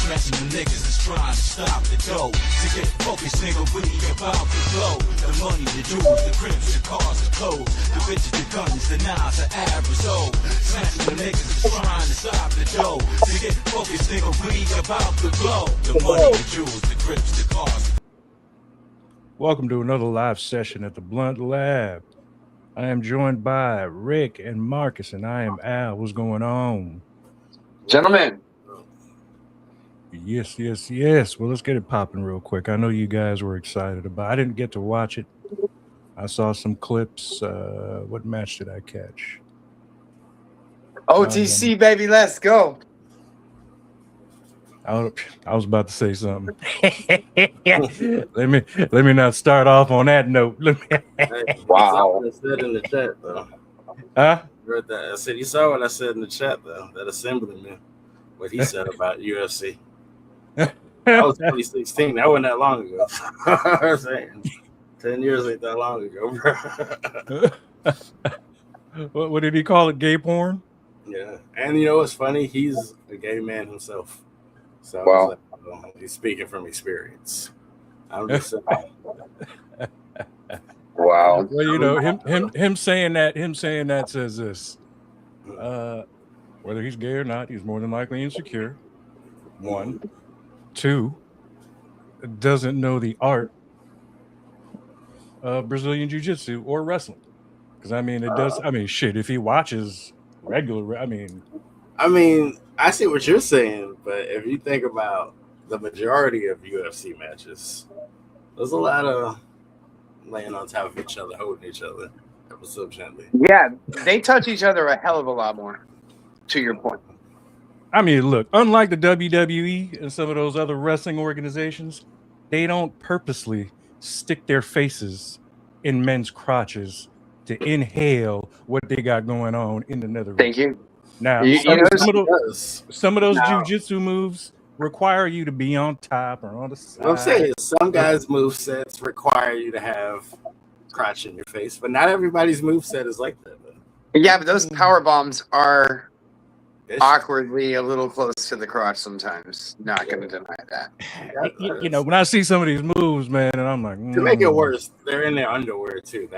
Smashing the niggas is trying to stop the dough. To get focused, nigga, we about to blow. The money, the jewels, the crips, the cars, the clothes, the bitches, the guns, the knives, the average old. Smashing the niggas is trying to stop the dough. To get focused, nigga, we about to blow. The money, the jewels, the crips, the cars. Welcome to another live session at the Blunt Lab. I am joined by Rick and Marcus, and I am Al. What's going on? Gentlemen. Yes. Well, let's get it popping real quick. I know you guys were excited about it. I didn't get to watch it. I saw some clips. What match did I catch? OTC, baby, let's go. I was about to say something. let me not start off on that note. Wow. I said in the chat though. Huh? Read that. I said you saw what I said in the chat though. That assemblyman, what he said about UFC. That was 2016. That wasn't that long ago. I'm saying 10 years ain't that long ago, bro. What did he call it? Gay porn? Yeah. And you know what's funny? He's a gay man himself. So wow. He's speaking from experience. I'm just saying. Wow. Well, you know, him saying that says this. Whether he's gay or not, he's more than likely insecure. 1. 2, doesn't know the art of Brazilian Jiu-Jitsu or wrestling. Because it does. Shit. If he watches regular, I see what you're saying, but if you think about the majority of UFC matches, there's a lot of laying on top of each other, holding each other ever so gently. Yeah, they touch each other a hell of a lot more, to your point. Look, unlike the WWE and some of those other wrestling organizations, they don't purposely stick their faces in men's crotches to inhale what they got going on in the nether. Thank you. Now, some of those jiu-jitsu moves require you to be on top or on the side. I'm saying some guys' move sets require you to have crotch in your face, but not everybody's move set is like that. Though. Yeah, but those power bombs are awkwardly a little close to the crotch sometimes. Not going to deny that. You know, when I see some of these moves, man, and I'm like, to make it worse, they're in their underwear too.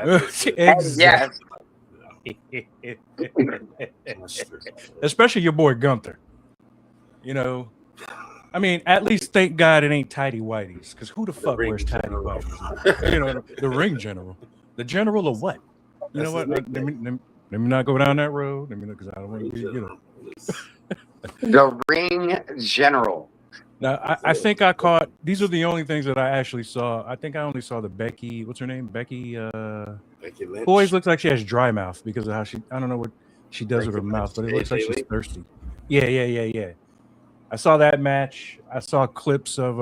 Exactly. Especially your boy Gunther. You know, at least thank God it ain't tighty whities, because who the fuck wears tighty whities? You know, the ring general. The general of what? You know what? Let me not go down that road. Because I don't want to be, you know. The ring general. Now, I think I caught. These are the only things that I actually saw. I think I only saw the Becky. What's her name? Becky Lynch. Who always looks like she has dry mouth because of how I don't know what she does with her mouth, but it looks like she's thirsty. Yeah. I saw that match. I saw clips of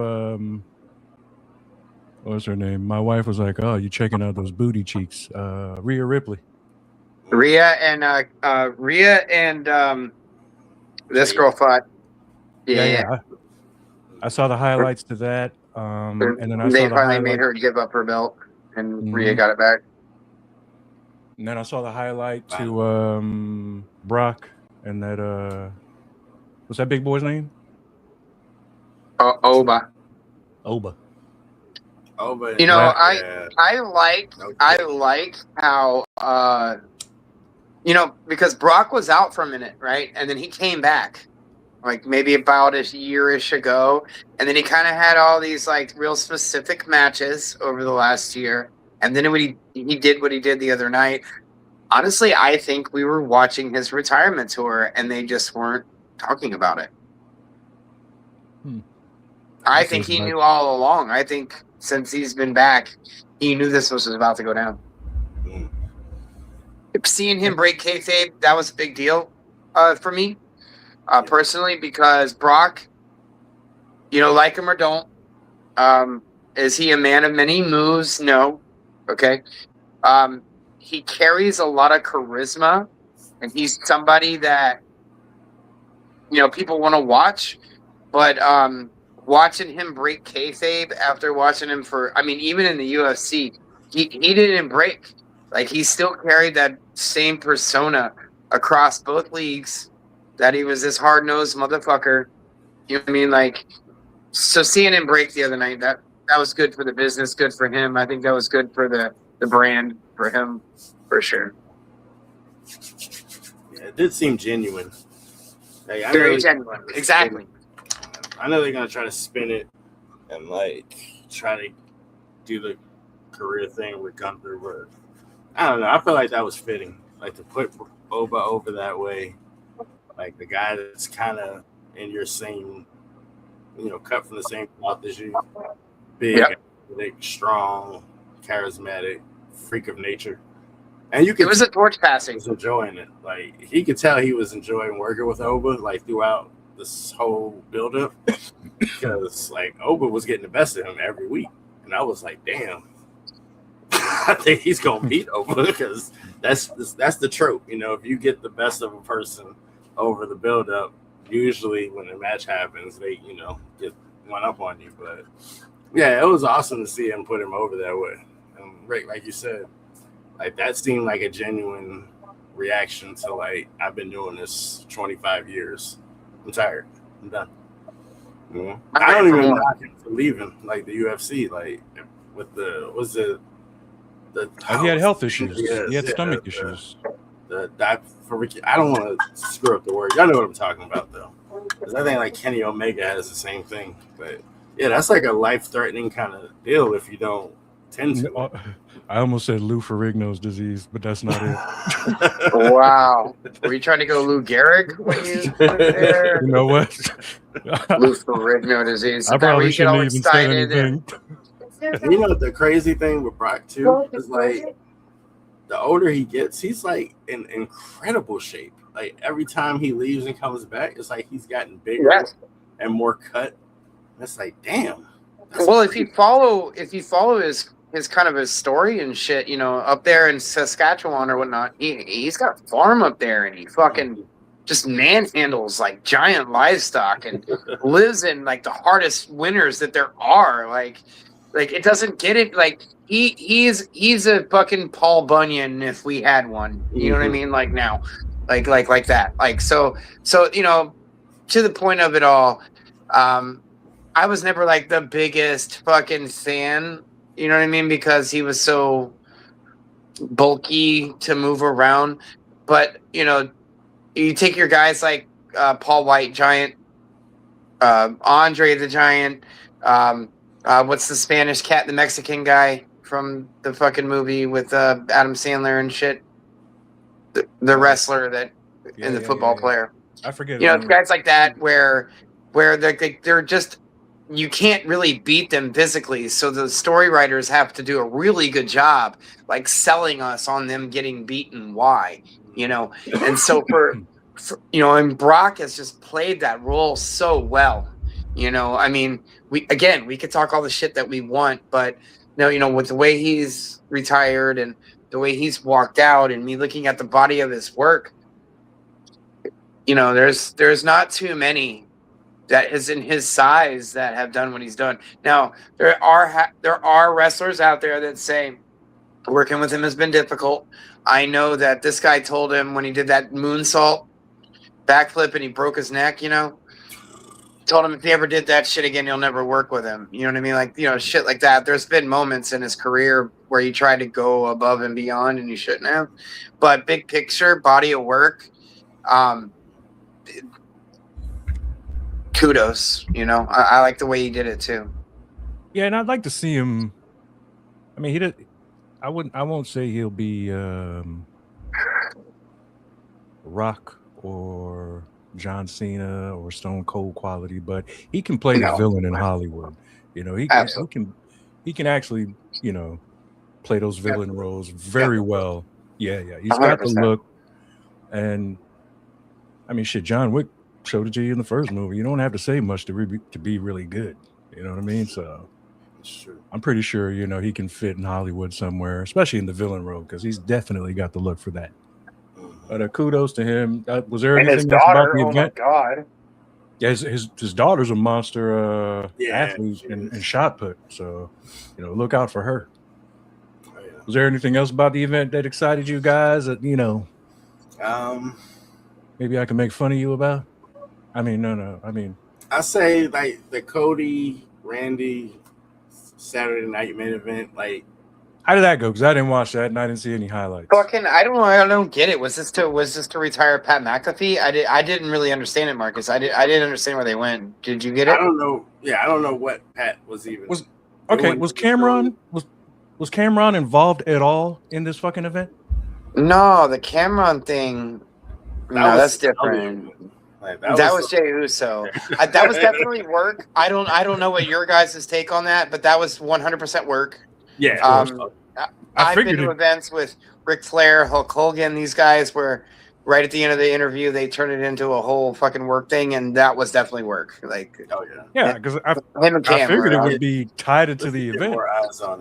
what's her name? My wife was like, "Oh, you checking out those booty cheeks?" Rhea Ripley. Rhea and this girl fought. Yeah. I saw the highlights to that, and then they finally made her give up her belt, and Rhea got it back. And then I saw the highlight to Brock and that what's that big boy's name? Oba. You know, I like how because Brock was out for a minute, right? And then he came back, like maybe about a year-ish ago, and then he kind of had all these like real specific matches over the last year, and then when he did what he did the other night. Honestly, I think we were watching his retirement tour, and they just weren't talking about it. I think he knew all along. I think since he's been back, he knew this was about to go down. Seeing him break kayfabe, that was a big deal for me, personally, because Brock, like him or don't, is he a man of many moves? No. Okay. He carries a lot of charisma, and he's somebody that, people want to watch, but watching him break kayfabe after watching him even in the UFC, he didn't break. Like, he still carried that same persona across both leagues, that he was this hard-nosed motherfucker You know what I mean? Like, so seeing him break the other night, that was good for the business, good for him. I think that was good for the brand for him, for sure. Yeah, it did seem genuine. Like, Very genuine. Exactly. I know they're gonna try to spin it and like try to do the career thing with Gunther, but I don't know. I feel like that was fitting. Like to put Oba over that way, like the guy that's kind of in your same, cut from the same cloth as you, big, athletic, strong, charismatic, freak of nature, and you could. It was a torch passing. He was enjoying it. Like he could tell he was enjoying working with Oba, like throughout this whole buildup, because like Oba was getting the best of him every week, and I was like, damn. I think he's gonna beat Oba because that's the trope. If you get the best of a person over the build-up, usually when the match happens, they get one up on you. But yeah, it was awesome to see him put him over that way. And Rick, like you said, like that seemed like a genuine reaction to like I've been doing this 25 years. I'm tired. I'm done. I don't even knock him for leaving like the UFC. Like with he had health issues. He had stomach issues. I don't want to screw up the word. Y'all know what I'm talking about, though. Because I think like Kenny Omega has the same thing. But yeah, that's like a life-threatening kind of deal if you don't tend to. I almost said Lou Ferrigno's disease, but that's not it. Wow. Were you trying to go Lou Gehrig when you went there? You know what? Lou Ferrigno disease. I probably shouldn't even say anything. You know the crazy thing with Brock too is like the older he gets, he's like in incredible shape. Like every time he leaves and comes back, it's like he's gotten bigger and more cut. And it's like, damn. Well, if you follow his kind of his story and shit, up there in Saskatchewan or whatnot, he's got a farm up there and he fucking just manhandles like giant livestock and lives in like the hardest winters that there are. Like it doesn't get it. Like he's a fucking Paul Bunyan if we had one. You know what I mean? Like now, like that. Like so to the point of it all. I was never like the biggest fucking fan. You know what I mean? Because he was so bulky to move around. But you take your guys like Paul White, Giant, Andre the Giant. What's the Spanish cat, the Mexican guy from the fucking movie with Adam Sandler and shit? The wrestler and the football player. I forget. Guys like that where they're just, you can't really beat them physically. So the story writers have to do a really good job, like selling us on them getting beaten. Why? And so and Brock has just played that role so well. I mean, we could talk all the shit that we want, but with the way he's retired and the way he's walked out and me looking at the body of his work, there's not too many that is in his size that have done what he's done. Now, there are wrestlers out there that say working with him has been difficult. I know that this guy told him when he did that moonsault backflip and he broke his neck, told him if he ever did that shit again, he'll never work with him. You know what I mean? Like, shit like that. There's been moments in his career where he tried to go above and beyond and he shouldn't have. But big picture, body of work, kudos. I like the way he did it too. Yeah, and I'd like to see him. I mean, I won't say he'll be Rock or John Cena or Stone Cold quality, but he can play the villain in Hollywood. He can actually, play those villain roles very well. Yeah. He's 100%. Got the look. And I mean, shit, John Wick showed it to you in the first movie. You don't have to say much to be really good. You know what I mean? So I'm pretty sure, he can fit in Hollywood somewhere, especially in the villain role, because he's definitely got the look for that. But kudos to him. Was there anything else about the event? Oh my God. Yeah, his daughter's a monster athlete and shot put. So, look out for her. Oh, yeah. Was there anything else about the event that excited you guys that, maybe I can make fun of you about? I mean, no. I mean, I say like the Cody Randy Saturday night main event. Like, How did that go? Because I didn't watch that and I didn't see any highlights. Fucking, I don't know. I don't get it. Was this to retire Pat McAfee? I didn't really understand it, Marcus. I didn't understand where they went. Did you get it? I don't know. Yeah, I don't know what Pat was even. Was Cameron involved at all in this fucking event? No, the Cameron thing. No, that's different. Like, that was Jey Uso. That was definitely work. I don't know what your guys' take on that, but that was 100% work. Yeah. I've been to events with Ric Flair, Hulk Hogan, these guys where right at the end of the interview they turn it into a whole fucking work thing, and that was definitely work. Like, yeah, because I figured it would be tied into the event.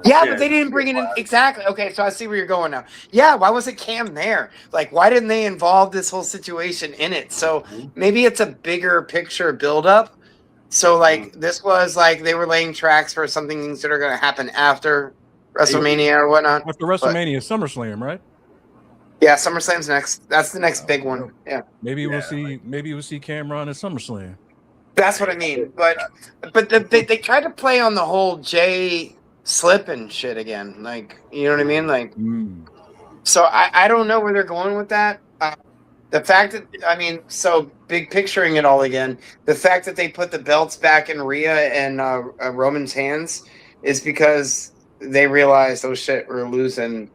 Yeah, but they didn't bring it in exactly. Okay, so I see where you're going now. Yeah, why wasn't Cam there? Like, why didn't they involve this whole situation in it? So maybe it's a bigger picture buildup. So like this was like they were laying tracks for some things that are going to happen after WrestleMania or whatnot. After WrestleMania, SummerSlam, right? Yeah, SummerSlam's next. That's the next big one. Yeah. Maybe we'll see Cameron at SummerSlam. That's what I mean. But they tried to play on the whole Jay slipping shit again. Like, you know what I mean? Like, so I don't know where they're going with that. The fact that, I mean, so big picturing it all again, the fact that they put the belts back in Rhea and Roman's hands is because they realized, oh shit, we're losing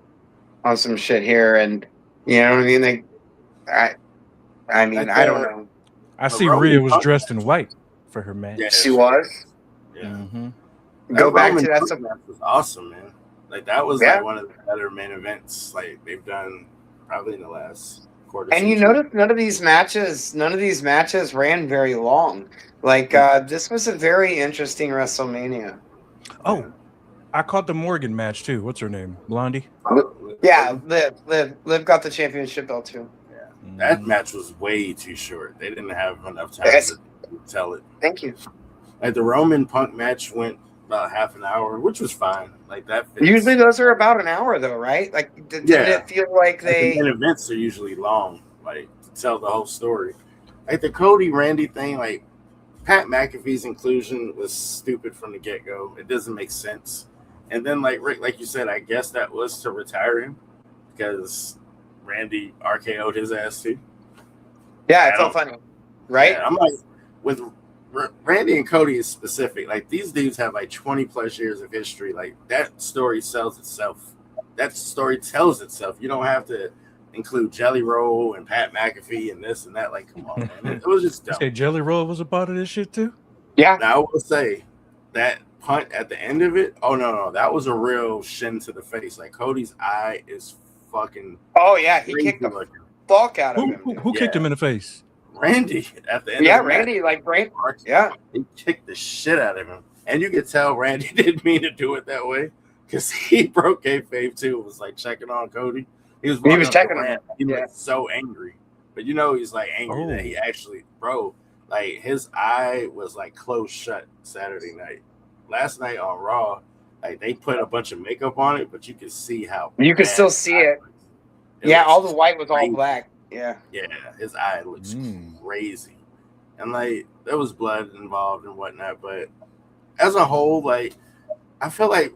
on some shit here. And you know what I mean? I don't know. I see Rhea was dressed in white for her match. Yeah, she was. Yeah. Mm-hmm. Go back to that. That was awesome, man. Like that was like one of the better main events like they've done probably in the last quarter. And you notice none of these matches ran very long. Like this was a very interesting WrestleMania. Oh, I caught the Morgan match too. What's her name? Blondie? Yeah, Liv got the championship belt too. Yeah, that match was way too short. They didn't have enough time to tell it. Thank you. Like the Roman Punk match went about half an hour, which was fine. Like that. Fits. Usually those are about an hour, though, right? Like, did it feel like they? And events are usually long, like to tell the whole story. Like the Cody Randy thing, like Pat McAfee's inclusion was stupid from the get go. It doesn't make sense. And then, like Rick, like you said, I guess that was to retire him because Randy RKO'd his ass too. Yeah, it felt funny, right? Yeah, I'm like with Randy and Cody is specific. Like these dudes have like 20 plus years of history. Like that story sells itself. That story tells itself. You don't have to include Jelly Roll and Pat McAfee and this and that. Like, come on, man. It was just dumb. You say Jelly Roll was a part of this shit too? Yeah. Now I will say that punt at the end of it. Oh no, that was a real shin to the face. Like Cody's eye is fucking. Oh yeah, he kicked the fuck out of him. Who kicked him in the face? Randy at the end. Yeah, of the Randy, match. like brain. Yeah, he kicked the shit out of him, and you could tell Randy didn't mean to do it that way because he broke kayfabe too. Was like checking on Cody. He was checking him. He was so angry, but you know he's like angry that he actually, bro, like his eye was like closed shut Saturday night. Last night on Raw, like they put a bunch of makeup on it, but you could see how you could still see it. Yeah, all the white was all black. Yeah, his eye looks crazy, and like there was blood involved and whatnot. But as a whole, like I feel like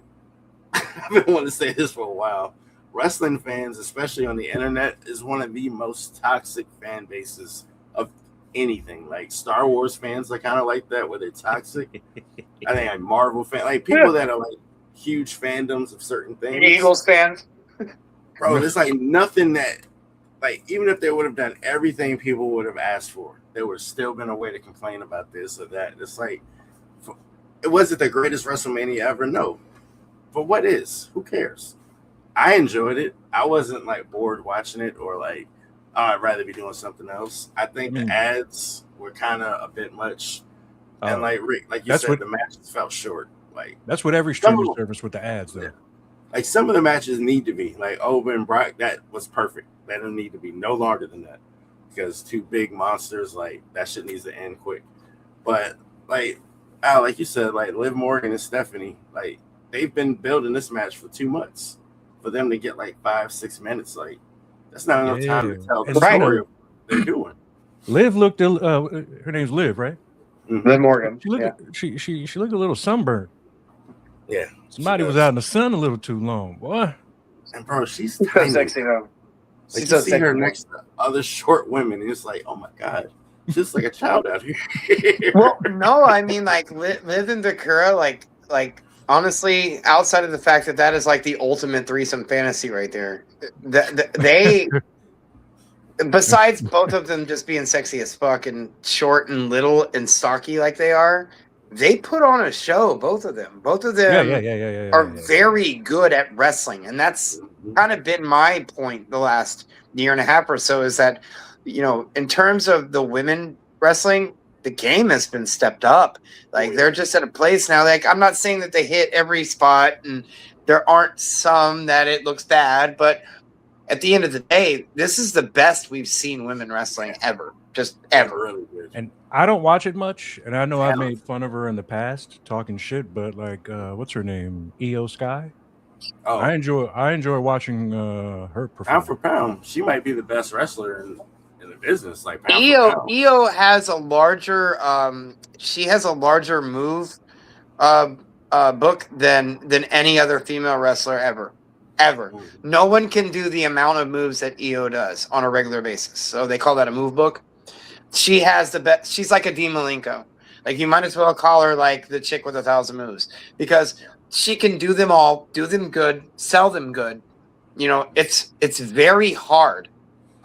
I've been wanting to say this for a while. Wrestling fans, especially on the internet, is one of the most toxic fan bases of anything. Like Star Wars fans are kind of like that, where they're toxic. I think like Marvel fans, like people that are like huge fandoms of certain things. Eagles fans, bro. There's like nothing that, like, even if they would have done everything people would have asked for, there would have still been a way to complain about this or that. It's like, it wasn't the greatest WrestleMania ever, no. But what is? Who cares? I enjoyed it. I wasn't like bored watching it or like, oh, I'd rather be doing something else. I think the ads were kind of a bit much, and like Rick, like you said, the matches felt short. Like that's what every streaming service with the ads, though. Yeah. Like some of the matches need to be like Owen and Brock. That was perfect. That don't need to be no longer than that because two big monsters, like that shit needs to end quick. But like Al, like you said, like Liv Morgan and Stephanie, like they've been building this match for 2 months. For them to get like 5-6 minutes, like that's not enough time to tell the story of what they're doing. Liv looked, her name's Liv, right? Liv Morgan. She looked she looked a little sunburned. Yeah. Somebody was out in the sun a little too long, boy. And bro, she's so tiny. sexy though. Like She's you so see sexy. her next to other short women, and it's like, oh my god, she's like a child out here. Well, no, I mean like Liv and Dakura, like honestly, outside of the fact that is like the ultimate threesome fantasy right there. They, besides both of them just being sexy as fuck and short and little and stocky like they are, they put on a show. Both of them are very good at wrestling, and that's kind of been my point the last year and a half or so. Is that in terms of the women wrestling, the game has been stepped up. Like they're just at a place now. Like I'm not saying that they hit every spot, and there aren't some that it looks bad, but at the end of the day, this is the best we've seen women wrestling ever. Just ever. Really good. And I don't watch it much, and I know I've made fun of her in the past talking shit, but like what's her name? Io Sky? Oh, I enjoy watching her perform. Pound for pound, she might be the best wrestler in the business. Like pound Io, for pound. Io has a larger she has a larger move book than any other female wrestler ever. No one can do the amount of moves that Io does on a regular basis. So they call that a move book. She has the best. She's like a Dean Malenko. Like you might as well call her like the chick with 1,000 moves, because she can do them all, do them good, sell them good. It's very hard.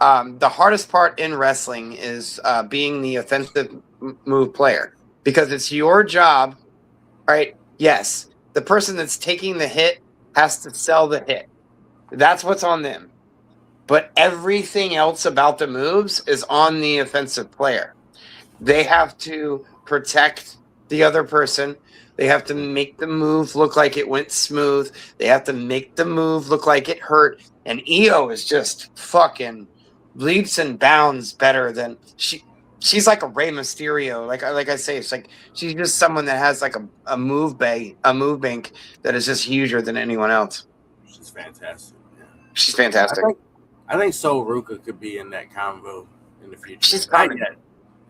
The hardest part in wrestling is being the offensive move player, because it's your job, right? Yes, the person that's taking the hit has to sell the hit. That's what's on them. But everything else about the moves is on the offensive player. They have to protect the other person. They have to make the move look like it went smooth. They have to make the move look like it hurt. And Io is just fucking leaps and bounds better than she's like a Rey Mysterio. Like I say, it's like she's just someone that has like a move bank that is just huger than anyone else. She's fantastic. Yeah. She's fantastic. I think Sol Ruka could be in that convo in the future. She's coming.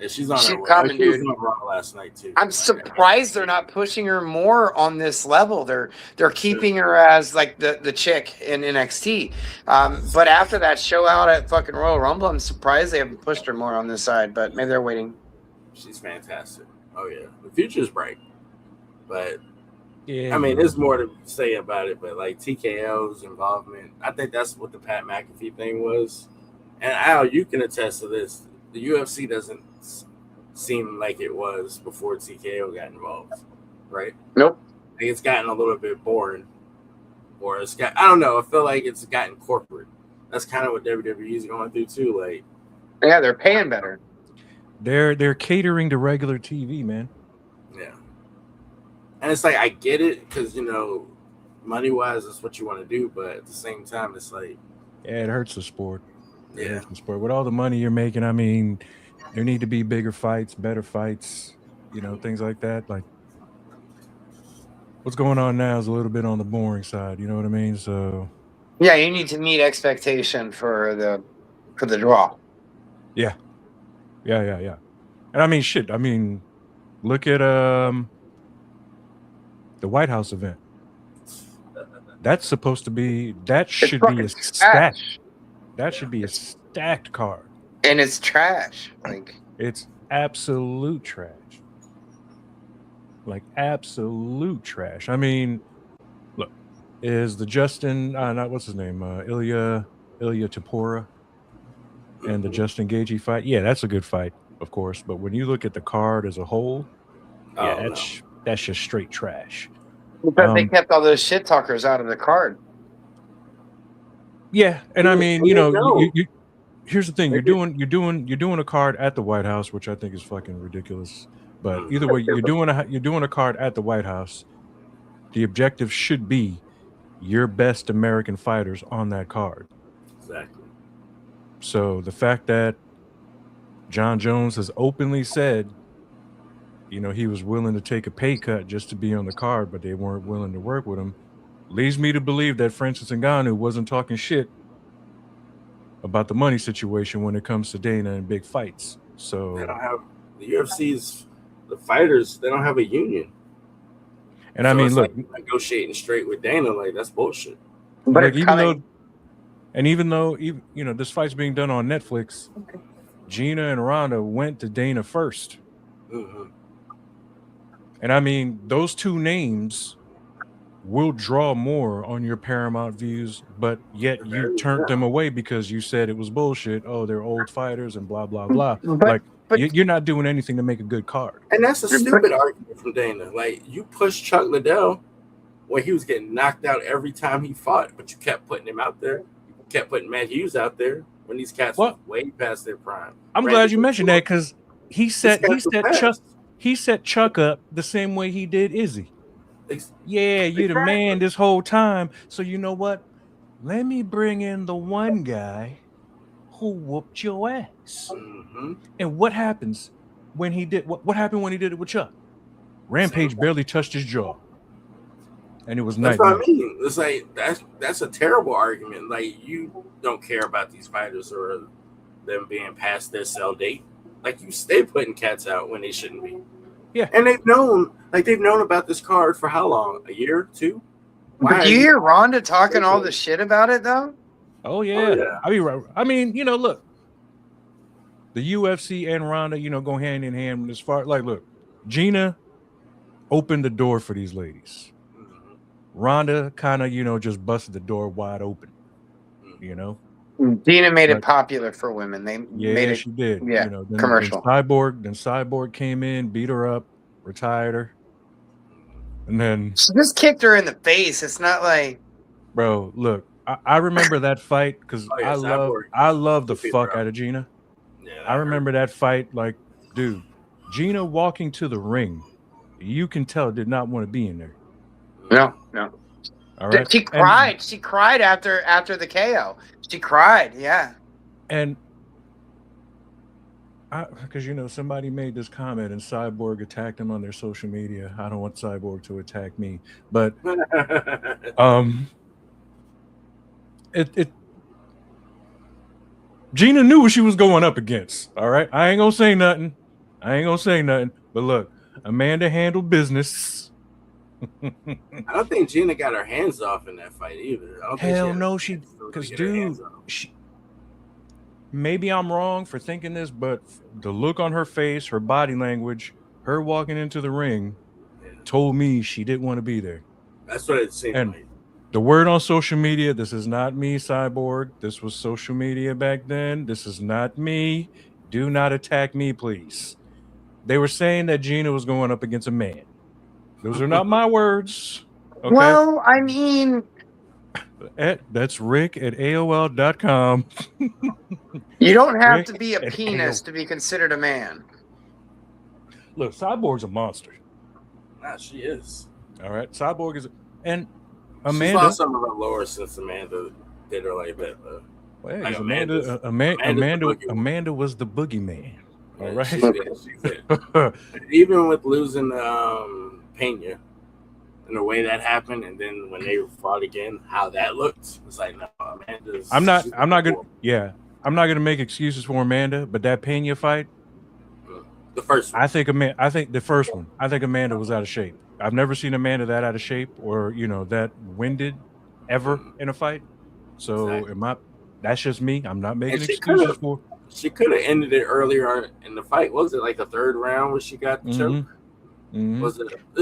Yeah, she's on her way. Coming, she was dude. on Raw last night too. I'm surprised they're not pushing her more on this level. They're keeping her as like the chick in NXT. But after that show out at fucking Royal Rumble, I'm surprised they haven't pushed her more on this side. But maybe they're waiting. She's fantastic. Oh yeah, the future's bright. But yeah, I mean, there's more to say about it. But like TKO's involvement, I think that's what the Pat McAfee thing was. And Al, you can attest to this. The UFC doesn't seem like it was before TKO got involved, right? Nope. I think it's gotten a little bit boring, or it's got. I don't know. I feel like it's gotten corporate. That's kind of what WWE is going through too. Like, yeah, they're paying better. They're catering to regular TV, man. Yeah, and it's like I get it because money wise, that's what you want to do, but at the same time, it's like it hurts the sport. Yeah, sport. With all the money you're making, I mean, there need to be bigger fights, better fights, things like that. Like what's going on now is a little bit on the boring side. You know what I mean? So yeah, you need to meet expectation for the draw. Yeah. And I mean, shit. I mean, look at the White House event. That's supposed to be. That should be a stacked. That should be a stacked card. And it's trash. Like it's absolute trash. Like absolute trash. I mean, look, is the Justin not what's his name? Ilya Tapora and the Justin Gaethje fight. Yeah, that's a good fight, of course. But when you look at the card as a whole, that's just straight trash. Because they kept all those shit talkers out of the card. Yeah, and I mean, here's the thing: you're doing a card at the White House, which I think is fucking ridiculous. But either way, you're doing a card at the White House. The objective should be your best American fighters on that card. Exactly. So the fact that John Jones has openly said, he was willing to take a pay cut just to be on the card, but they weren't willing to work with him, leads me to believe that Francis Ngannou wasn't talking shit about the money situation when it comes to Dana and big fights. So they don't have the UFC's the fighters, they don't have a union. And I mean, look, like negotiating straight with Dana, like that's bullshit. But like, it's coming. even though this fight's being done on Netflix, Gina and Ronda went to Dana first. Mm-hmm. And I mean, those two names will draw more on your Paramount views, but yet you turned them away because you said it was bullshit. Oh, they're old fighters and blah blah blah. But you're not doing anything to make a good card. And that's a stupid argument from Dana. Like, you pushed Chuck Liddell when he was getting knocked out every time he fought, but you kept putting him out there. You kept putting Matt Hughes out there when these cats were way past their prime. I'm glad you mentioned that because he set Chuck up the same way he did Izzy. Yeah, you're the man this whole time. So you know what? Let me bring in the one guy who whooped your ass. Mm-hmm. And what happens when he did what happened when he did it with Chuck? Rampage barely touched his jaw. And it was nice. That's what I mean. It's like that's a terrible argument. Like, you don't care about these fighters or them being past their sell date. Like, you stay putting cats out when they shouldn't be. Yeah. And they've known about this card for how long? A year, 2? Why? Do you hear Ronda talking all the shit about it though? Oh yeah. I mean, look, the UFC and Ronda, go hand in hand as far like, look, Gina opened the door for these ladies. Mm-hmm. Ronda kind of, just busted the door wide open. Gina made it popular for women. They made it. She did. Yeah, Then commercial. Cyborg came in, beat her up, retired her, and then she just kicked her in the face. It's not like, bro. Look, I remember that fight because I love the fuck out of Gina. Yeah, I remember that fight. Like, dude, Gina walking to the ring, you can tell did not want to be in there. No. All right. She cried. She cried after the KO. She cried. Yeah. And because somebody made this comment and Cyborg attacked him on their social media. I don't want Cyborg to attack me, but Gina knew what she was going up against. All right, I ain't gonna say nothing. But look, Amanda handled business. I don't think Gina got her hands off in that fight either. Hell no, because dude, maybe I'm wrong for thinking this, but the look on her face, her body language, her walking into the ring, told me she didn't want to be there. That's what it seemed like. The word on social media, this is not me, Cyborg. This was social media back then. This is not me. Do not attack me, please. They were saying that Gina was going up against a man. Those are not my words. Okay? Well, I mean, that's Rick at AOL.com. You don't have to be a penis to be considered a man. Look, Cyborg's a monster. Nah, she is. All right, Cyborg is, and Amanda. She's lost some of her lower since Amanda did her like that. Well, like Amanda was the boogeyman. All right. She's even with losing Pena and the way that happened, and then when they fought again, how that looked, it's like, no, Amanda's. I'm not gonna make excuses for Amanda, but that Pena fight, the first one. I think the first one. I think Amanda was out of shape. I've never seen Amanda that out of shape or that winded ever in a fight. So that's just me. I'm not making excuses for. She could have ended it earlier in the fight. Was it like the third round where she got the choke? Mm-hmm. It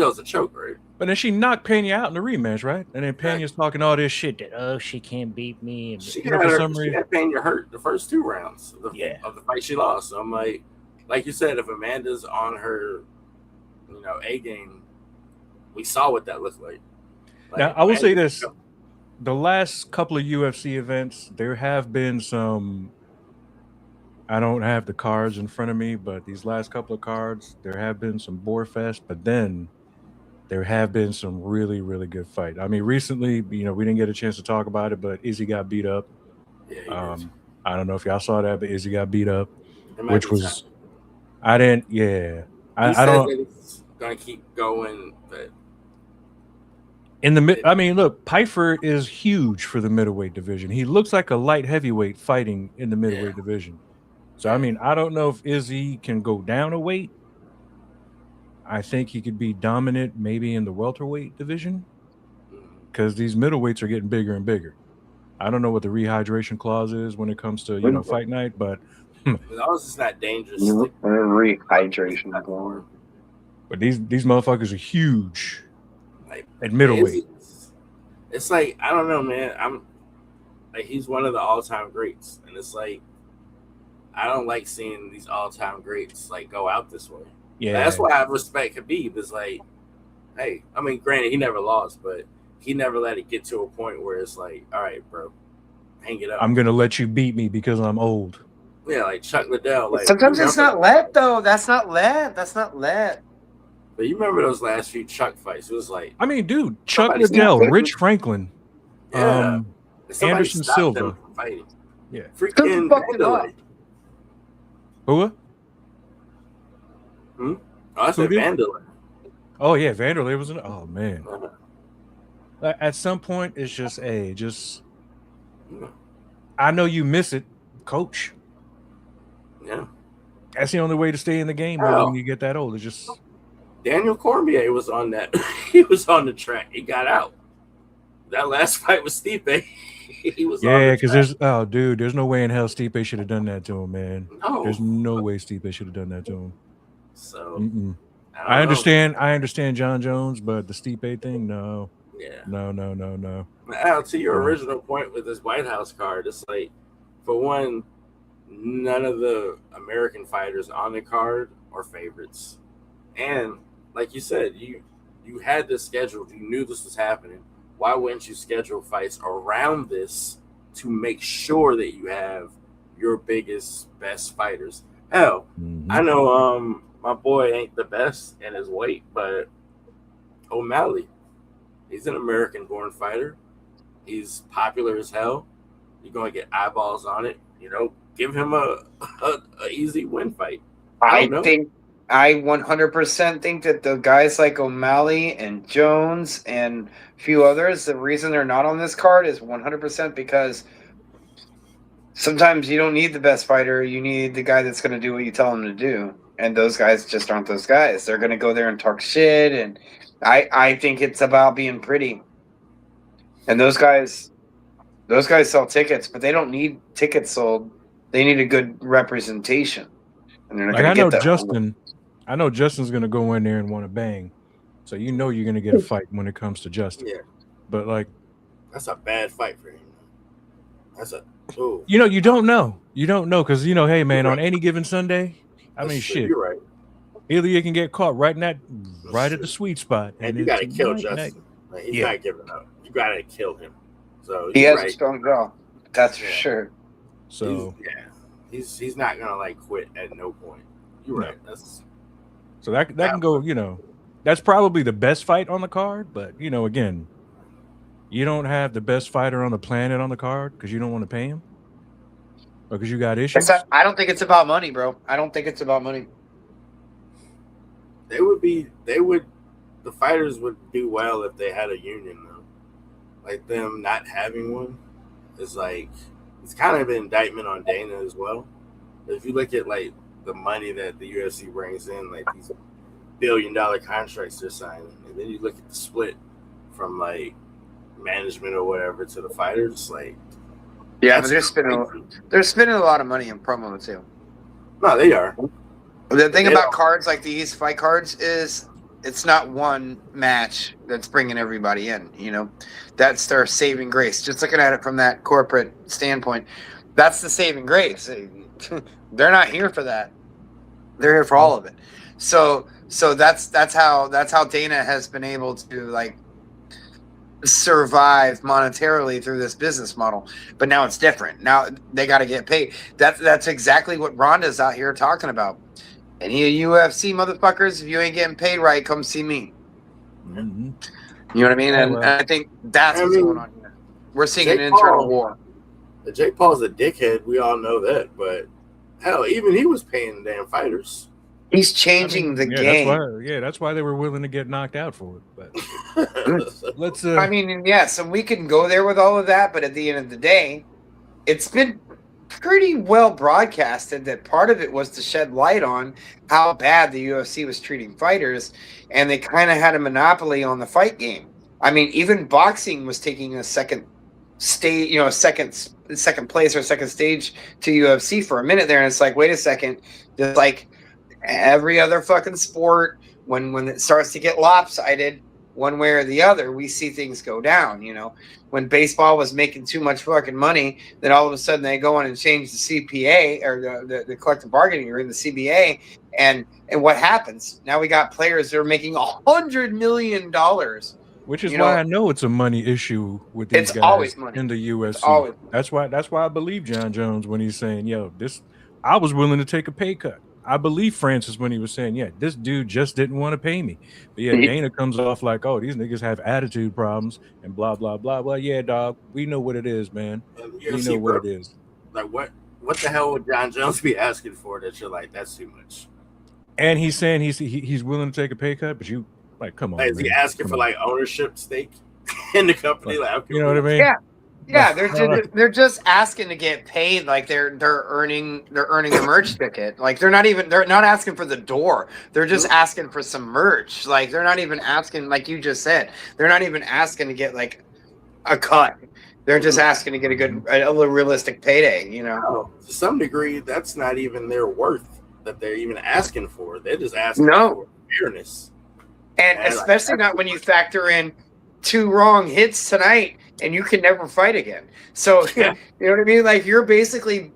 was a choke, right? But then she knocked Pena out in the rematch, right? And then Pena's talking all this shit that she can't beat me. And she had Pena hurt the first 2 rounds of the fight she lost. So I'm like you said, if Amanda's on her, A game, we saw what that looked like. Now I will say this: the last couple of UFC events, there have been some. I don't have the cards in front of me, but these last couple of cards, there have been some bore fest, but then there have been some really, really good fights. I mean, recently, we didn't get a chance to talk about it, but Izzy got beat up. Yeah, I don't know if y'all saw that, but Izzy got beat up, which was, I didn't, yeah. I don't. That it's gonna keep going, but look, Pfeiffer is huge for the middleweight division. He looks like a light heavyweight fighting in the middleweight division. So, I mean, I don't know if Izzy can go down a weight, I think he could be dominant maybe in the welterweight division because these middleweights are getting bigger and bigger. I don't know what the rehydration clause is when it comes to fight night, but As long as it's not dangerous. Rehydration. but these motherfuckers are huge Like, at middleweight. It's like, I don't know, man. I'm like, he's one of the all-time greats, and it's like, I don't like seeing these all-time greats like go out this way. Yeah, that's why I respect Khabib. Is like, hey, I mean, granted, he never lost, but he never let it get to a point where it's like, all right, bro, hang it up. I'm gonna let you beat me because I'm old. Yeah, like Chuck Liddell. Like, sometimes it's not let though. That's not let. But you remember those last few Chuck fights? It was like, I mean, dude, Chuck Liddell, Rich Franklin, yeah, Anderson Silva, fighting. Yeah, freaking Vanderlei. Who? Oh, I said Vanderlei. Oh yeah, Vanderlei was in. Oh man. At some point, it's just I know you miss it, coach. Yeah, that's the only way to stay in the game when you get that old. It's just Daniel Cormier was on that. He was on the track. He got out. That last fight with Stipe, he was. Yeah, because there's no way in hell Stipe should have done that to him, man. No, there's no way Stipe should have done that to him. So I understand John Jones, but the Stipe thing, no. Yeah. No. Al, to your original point with this White House card, it's like, for one, none of the American fighters on the card are favorites. And like you said, you had this scheduled. You knew this was happening. Why wouldn't you schedule fights around this to make sure that you have your biggest, best fighters? Hell, I know my boy ain't the best in his weight, but O'Malley, he's an American-born fighter. He's popular as hell. You're going to get eyeballs on it. Give him a easy win fight. I 100% think that the guys like O'Malley and Jones and a few others, the reason they're not on this card is 100% because sometimes you don't need the best fighter. You need the guy that's going to do what you tell him to do. And those guys just aren't those guys. They're going to go there and talk shit. And I think it's about being pretty. And those guys sell tickets, but they don't need tickets sold. They need a good representation. And they're not going to get that. I know Justin's going to go in there and want to bang. So you're going to get a fight when it comes to Justin. Yeah. But that's a bad fight for him. You don't know. You don't know because hey man, on any given Sunday, shit. You're right. Either you can get caught right at the sweet spot, and you got to kill Justin. He's not giving up. You got to kill him. So he has a strong jaw. That's for sure. So he's not gonna quit at no point. You're right. So that can go. That's probably the best fight on the card. But again, you don't have the best fighter on the planet on the card because you don't want to pay him, or because you got issues. I don't think it's about money, bro. I don't think it's about money. The fighters would do well if they had a union though. Like them not having one is it's kind of an indictment on Dana as well. If you look at the money that the UFC brings in, these $1 billion contracts they're signing, and then you look at the split from management or whatever to the fighters, yeah, but they're spending a lot of money in promo too. No, they are. The thing about cards like these fight cards is it's not one match that's bringing everybody in. That's their saving grace. Just looking at it from that corporate standpoint, that's the saving grace. They're not here for that. They're here for all of it. So that's how Dana has been able to survive monetarily through this business model. But now it's different. Now they got to get paid. That's exactly what Ronda's out here talking about. Any UFC motherfuckers, if you ain't getting paid right, come see me. Mm-hmm. You know what I mean? And I think that's what's going on here. We're seeing an internal war. Jake Paul's a dickhead. We all know that. But hell, even he was paying the damn fighters. He's changing the game. That's why they were willing to get knocked out for it. But let's. So we can go there with all of that, but at the end of the day, it's been pretty well broadcasted that part of it was to shed light on how bad the UFC was treating fighters, and they kind of had a monopoly on the fight game. I mean, even boxing was taking a second stage, second place or second stage to UFC for a minute there, and it's like, wait a second, just like every other fucking sport, when it starts to get lopsided one way or the other, we see things go down. When baseball was making too much fucking money, then all of a sudden they go in and change the CPA or the collective bargaining or in the CBA, and what happens? Now we got players that are making $100 million. Which is why I know it's a money issue with these guys always money. in the UFC. That's why I believe John Jones when he's saying, "Yo, I was willing to take a pay cut." I believe Francis when he was saying, "Yeah, this dude just didn't want to pay me." But yeah, Dana comes off like, "Oh, these niggas have attitude problems and blah blah blah." Well, yeah, dog, we know what it is, man. We know what it is. Like what the hell would John Jones be asking for that you're like, that's too much? And he's saying he's willing to take a pay cut, but you. Like, come on. Is he asking for like ownership stake in the company? Like, you know what I mean? Yeah. They're just asking to get paid. Like they're earning the merch ticket. Like they're not asking for the door. They're just asking for some merch. Like they're not even asking, like you just said, they're not even asking to get like a cut. They're just asking to get a realistic payday. To some degree, that's not even their worth that they're even asking for. They're just asking for fairness. And especially not when you factor in 2 wrong hits tonight and you can never fight again. So, you know what I mean? Like you're basically,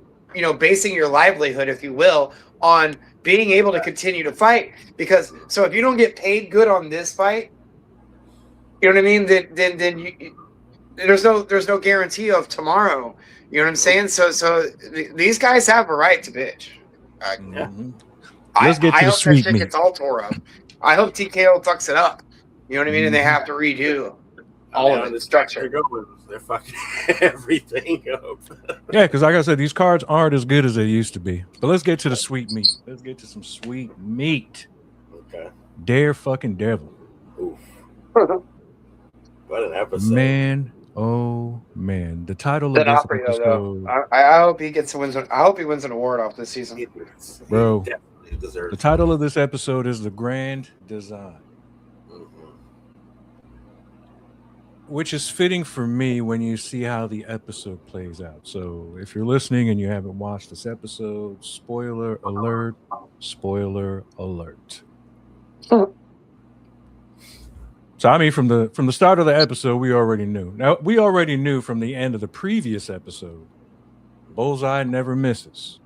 basing your livelihood, if you will, on being able to continue to fight. Because so if you don't get paid good on this fight, you know what I mean? Then there's no guarantee of tomorrow. You know what I'm saying? So these guys have a right to bitch. Let's get to the sweet meat. Gets all tore up. I hope TKO fucks it up. You know what I mean? And they have to redo all of the structure. They're fucking everything up. Yeah, because like I said, these cards aren't as good as they used to be. But let's get to the sweet meat. Let's get to some sweet meat. Okay. Daredevil. Oof. What an episode. Man, oh man. The title of this episode. I hope he wins an award off this season. Bro. The title of this episode is The Grand Design, which is fitting for me when you see how the episode plays out. So if you're listening and you haven't watched this episode, spoiler alert, spoiler alert. So I mean, from the start of the episode, we already knew. Now, we already knew from the end of the previous episode, Bullseye never misses.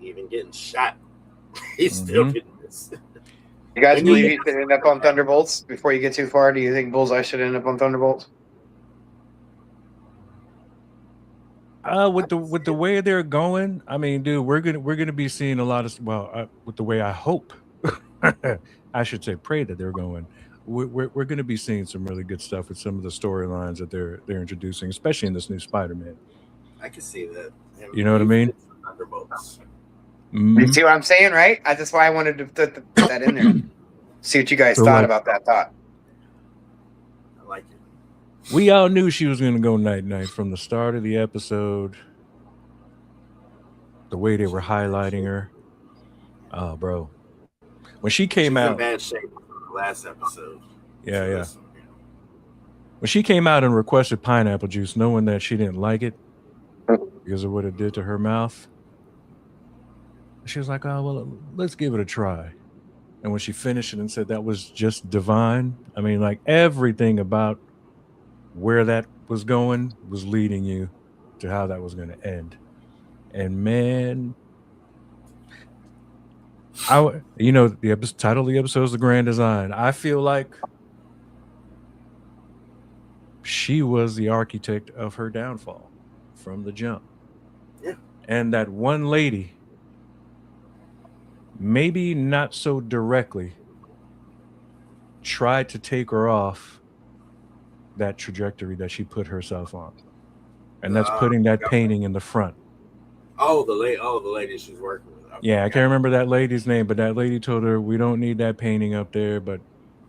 Even getting shot, he's still getting this. You guys believe he should end up on Thunderbolts? Before you get too far, do you think Bullseye should end up on Thunderbolts? With the way they're going, I mean, dude, we're gonna be seeing a lot of with the way I hope, I should say, pray that they're going. We're gonna be seeing some really good stuff with some of the storylines that they're introducing, especially in this new Spider-Man. I can see that. You know what I mean? Thunderbolts. You see what I'm saying, right? That's why I wanted to put that in there. See what you guys thought about that thought. I like it. We all knew she was going to go night-night from the start of the episode. The way they were highlighting her. Oh, bro. When she came out... in bad shape last episode. Yeah. When she came out and requested pineapple juice, knowing that she didn't like it because of what it did to her mouth, she was like, "Oh, well, let's give it a try." And when she finished it and said that was just divine, I mean, like everything about where that was going was leading you to how that was going to end. And man, the title of the episode is The Grand Design. I feel like she was the architect of her downfall from the jump. Yeah. And that one lady, maybe not so directly, tried to take her off that trajectory that she put herself on. And that's putting that painting in the front. The lady she's working with. Okay. Yeah, I can't remember that lady's name, but that lady told her, we don't need that painting up there, but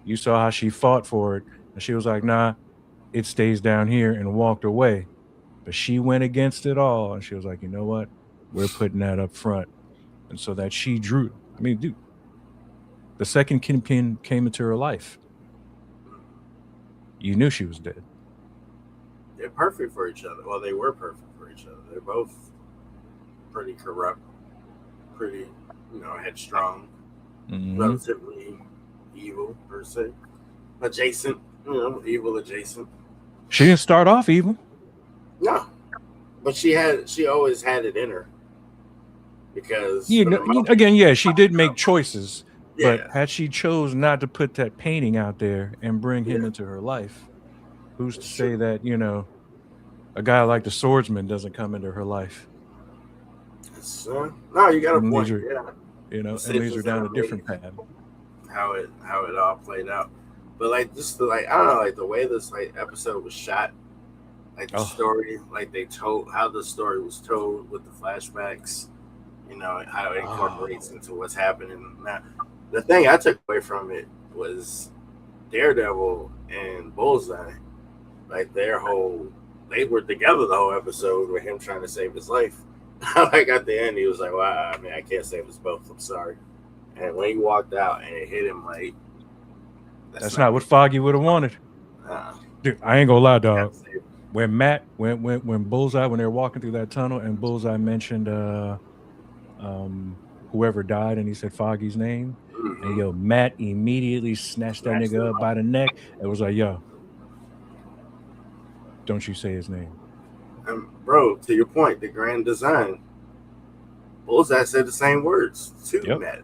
you saw how she fought for it. And she was like, nah, it stays down here, and walked away. But she went against it all, and she was like, you know what? We're putting that up front, and so that she drew. I mean, dude, the second Kingpin came into her life, you knew she was dead. They're perfect for each other. Well, they were perfect for each other. They're both pretty corrupt, pretty, headstrong, relatively evil per se, adjacent, evil adjacent. She didn't start off evil. No, but she always had it in her because again, yeah, she did make choices, yeah. but had she chose not to put that painting out there and bring him into her life, who's to say that a guy like the swordsman doesn't come into her life? No, you got a point. And leads her down a different path. How it all played out, but I don't know, the way this episode was shot, the story, they told how the story was told with the flashbacks, how it incorporates into what's happening now. The thing I took away from it was Daredevil and Bullseye, they were together the whole episode with him trying to save his life. At the end, he was like, "Wow, I mean, I can't save us both. I'm sorry." And when he walked out and it hit him, that's not what Foggy would have wanted. Dude, I ain't gonna lie, dog. When Bullseye, when they were walking through that tunnel, and Bullseye mentioned whoever died, and he said Foggy's name, and Matt immediately snatched that nigga up by the neck and was like, "Yo, don't you say his name." Bro, to your point, the grand design, Bullseye said the same words too, Matt.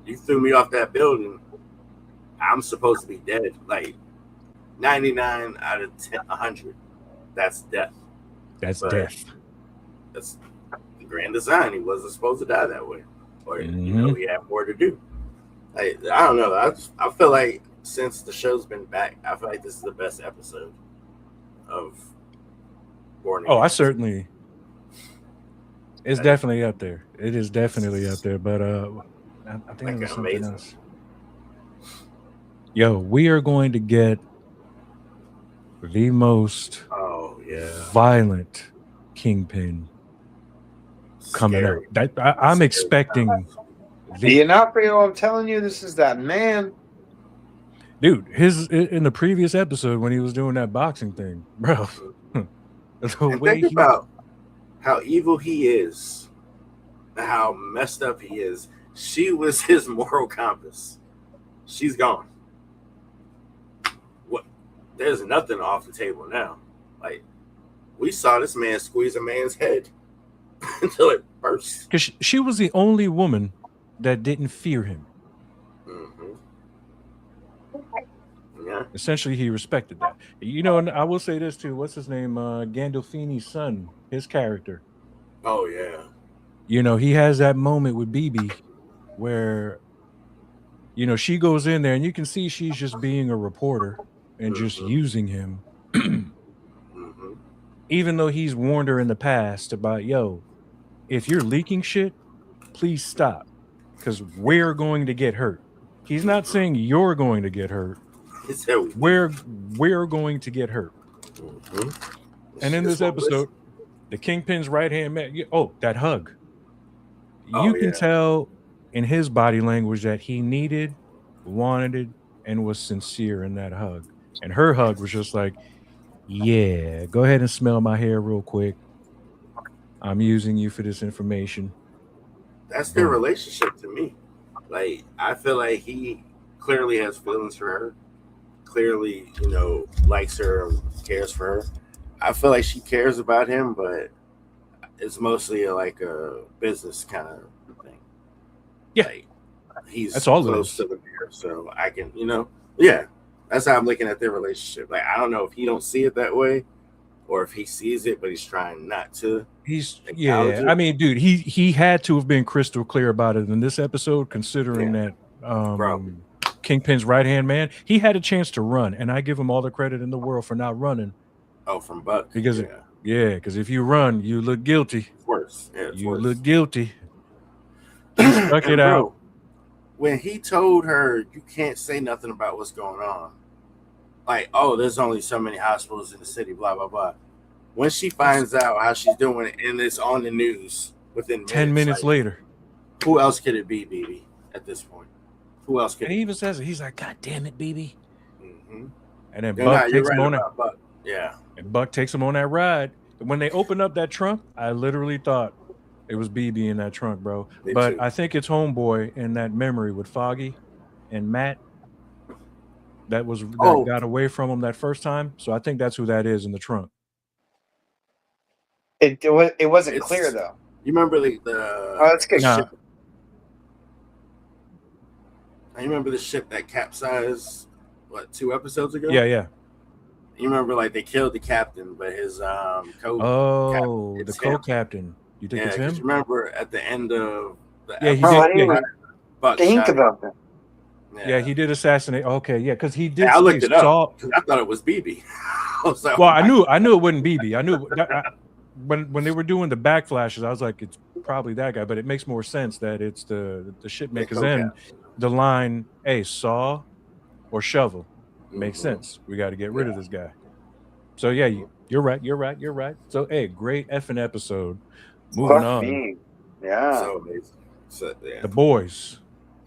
You threw me off that building. I'm supposed to be dead. 99 out of 100. That's death. That's death. That's the grand design. He wasn't supposed to die that way. Or, he had more to do. I don't know. I feel like since the show's been back, I feel like this is the best episode of Born Again. I certainly. It's definitely up there. It is definitely up there. But I think it was something else. Yo, we are going to get the most violent Kingpin coming out. I'm expecting. D'Onofrio, I'm telling you, this is that man. Dude, in the previous episode when he was doing that boxing thing, bro. Think about how evil he is, how messed up he is. She was his moral compass. She's gone. What? There's nothing off the table now. We saw this man squeeze a man's head until it burst. Because she was the only woman that didn't fear him. Yeah. Essentially, he respected that. And I will say this too. What's his name? Gandolfini's son, his character. Oh, yeah. He has that moment with BB where, she goes in there and you can see she's just being a reporter and just using him. Even though he's warned her in the past about, if you're leaking shit, please stop. Because we're going to get hurt. He's not saying you're going to get hurt. We're going to get hurt. And in this episode, the Kingpin's right-hand man, that hug. You can tell in his body language that he needed, wanted it, and was sincere in that hug. And her hug was just like, yeah, go ahead and smell my hair real quick. I'm using you for this information. That's their relationship to me. I feel like he clearly has feelings for her. Clearly, likes her and cares for her. I feel like she cares about him, but it's mostly a business kind of thing. Yeah. That's all close to the beer, so I can, that's how I'm looking at their relationship. I don't know if he don't see it that way or if he sees it, but he's trying not to. It. I mean, dude, he had to have been crystal clear about it in this episode, considering that Kingpin's right-hand man, he had a chance to run, and I give him all the credit in the world for not running. Oh, from Buck. Because if you run, you look guilty. It's worse. Yeah, look guilty. He stuck it out. When he told her you can't say nothing about what's going on, there's only so many hospitals in the city, blah blah blah. when she finds out how she's doing and it's on the news within 10 minutes like, later. Who else could it be, BB, at this point? Who else could And he even says it. He's like, God damn it, BB. Mm-hmm. And then Buck takes him on that. Buck. Yeah. And Buck takes him on that ride. When they opened up that trunk, I literally thought it was BB in that trunk, bro. Me but too. I think it's Homeboy in that memory with Foggy and Matt. That got away from him that first time. So I think that's who that is in the trunk. It wasn't clear though. You remember the Oh, that's good. Nah. I remember the ship that capsized 2 episodes ago? Yeah. You remember like they killed the captain, but his the co-captain. You think it's him? You remember at the end of the he did. Yeah, Buck think about that. Yeah, he did assassinate. Okay, yeah, because he did. I looked it up because I thought it was BB. Like, well, I knew it wouldn't BB. I knew when they were doing the backflashes, I was like, it's probably that guy. But it makes more sense that it's the shipmakers. Then the line, "Hey, saw or shovel," makes sense. We got to get rid of this guy. So yeah, you're right. So hey, great effing episode. Moving on. Me. Yeah. So amazing. So, yeah. The boys.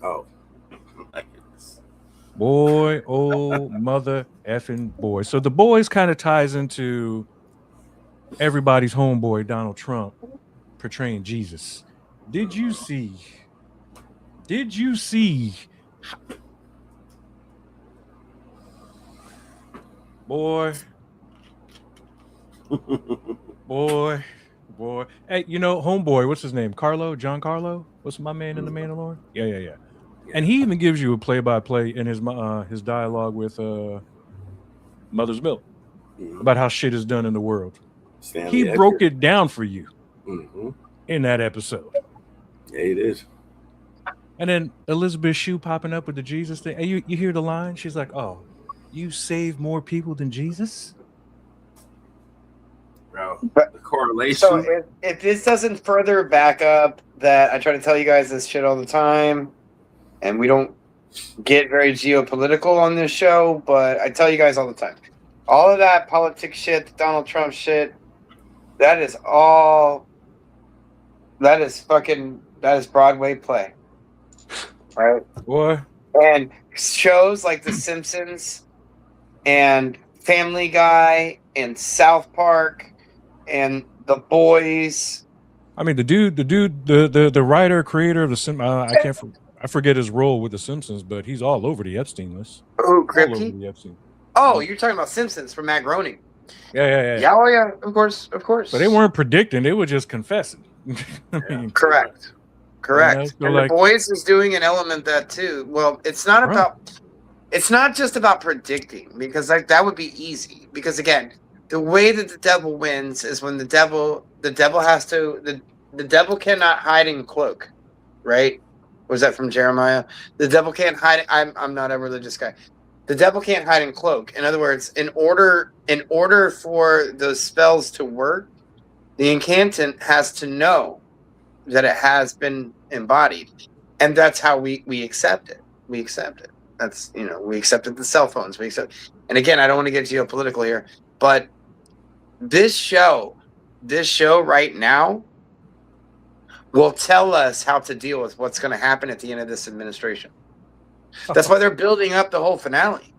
Oh. Boy, oh mother effing boy. So the boys kind of ties into everybody's homeboy, Donald Trump, portraying Jesus. Did you see? Boy. Hey, homeboy, what's his name? John Carlo? What's my man in The Mandalorian? Yeah. And he even gives you a play-by-play in his dialogue with Mother's Milk about how shit is done in the world. He broke it down for you in that episode. Yeah, it is. And then Elizabeth Shue popping up with the Jesus thing. And you hear the line? She's like, "Oh, you save more people than Jesus?" Bro, the correlation. So if this doesn't further back up that I try to tell you guys this shit all the time, and we don't get very geopolitical on this show, but I tell you guys all the time, all of that politics shit, the Donald Trump shit, that is Broadway play, right? Boy. And shows like The Simpsons and Family Guy and South Park and The Boys. I mean, the writer, creator of I forget his role with The Simpsons, but he's all over the Epstein list. Oh, Kripke? Oh, you're talking about Simpsons from Matt Groening. Yeah. Yeah, oh yeah, of course. But they weren't predicting; they were just confessing. Correct. So and The Boys is doing an element that too. Well, it's not just about predicting, because that would be easy. Because again, the way that the devil wins is when the devil cannot hide and cloak, right? Was that from Jeremiah? The devil can't hide. I'm not a religious guy. The devil can't hide and cloak. In other words, in order for those spells to work, the incantant has to know that it has been embodied, and that's how we accept it. We accept it. That's we accepted the cell phones. And again, I don't want to get geopolitical here, but this show right now will tell us how to deal with what's going to happen at the end of this administration. That's why they're building up the whole finale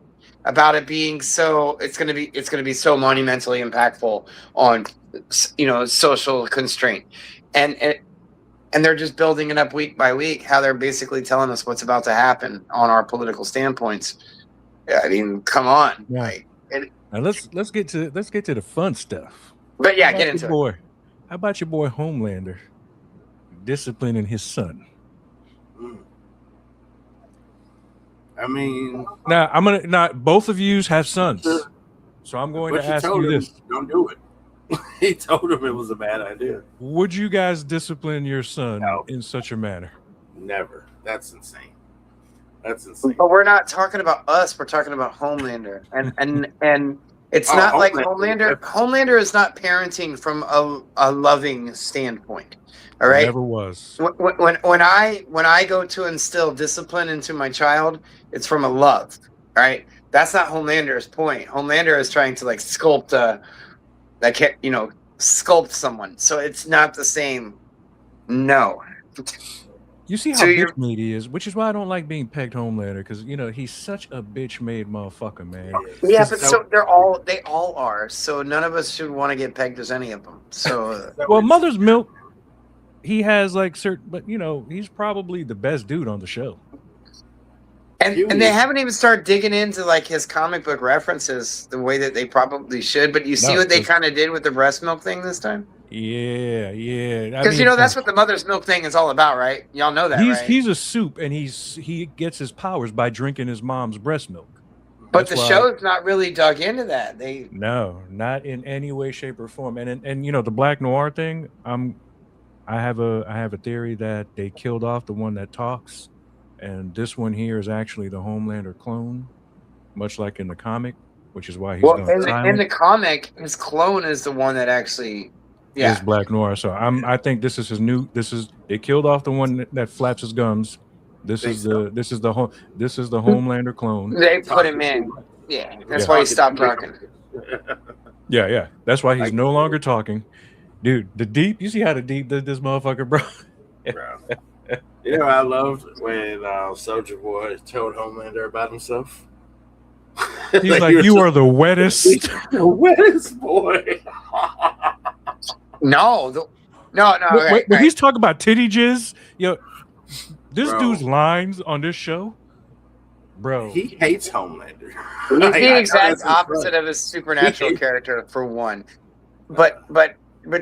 about it being so. It's going to be so monumentally impactful on social constraint, and they're just building it up week by week. How they're basically telling us what's about to happen on our political standpoints. I mean, come on. Yeah. Now let's get to the fun stuff. But yeah, get into it. How about your boy Homelander disciplining his son? I mean, now both of you have sons, so I'm going to ask you this: don't do it. He told him it was a bad idea. Would you guys discipline your son in such a manner? Never. That's insane. But we're not talking about us. We're talking about Homelander, and it's not like Homelander. Homelander is not parenting from a loving standpoint. All right. Never was. When I go to instill discipline into my child, it's from a love. All right. That's not Homelander's point. Homelander is trying to sculpt that can't, sculpt someone. So it's not the same. No. You see how So you're bitch made he is, which is why I don't like being pegged Homelander, because he's such a bitch made motherfucker, man. yeah, 'Cause- but So- they all are. So none of us should want to get pegged as any of them. So well, Mother's Milk, he has like certain, but he's probably the best dude on the show. and they haven't even started digging into like his comic book references the way that they probably should. But you see No, what they 'cause- kind of did with the breast milk thing this time? Yeah. Because that's what the mother's milk thing is all about, right? Y'all know that, right? He's a soup, and he gets his powers by drinking his mom's breast milk. But That's the why- show's not really dug into that. No, not in any way, shape, or form. And the Black Noir thing. I have a theory that they killed off the one that talks, and this one here is actually the Homelander clone, much like in the comic, which is why he's gone silent. In the comic, his clone is the one that actually, Is Black Noir. So I think this is his new. They killed off the one that flaps his gums. This is the Homelander clone. They put him in. Yeah, that's why he stopped talking. Yeah. That's why he's no longer talking. Dude, the Deep, you see how the Deep did this motherfucker, bro? Bro. I loved when Soldier Boy told Homelander about himself. He's like, you are the wettest. The wettest boy. No. When he's talking about titty jizz, this Bro. dude's lines on this show, bro. He hates Homelander. He's Like, I the know exact that's his opposite friend. of his supernatural character, for one. But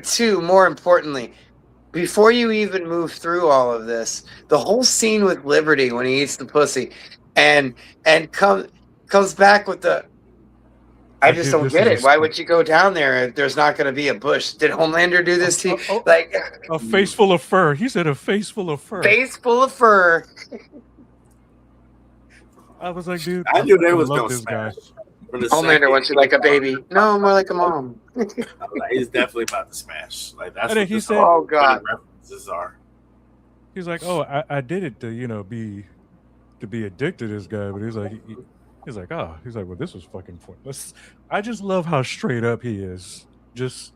two, more importantly, before you even move through all of this, the whole scene with Liberty when he eats the pussy, and comes back with the. I just don't get it. Why would you go down there if there's not going to be a bush? Did Homelander do this to you? Like A face full of fur. He said a face full of fur. face full of fur. I was like, dude, I knew they was love gonna this guy. smash. From the Homelander second- wants you like a baby. No, more like a mom. Like, he's definitely about to smash. Like that's And then what he this said- all Oh, God. references are. He's like, oh, I did it to be addicted to this guy, but he's like, well, this was fucking pointless. I just love how straight up he is. Just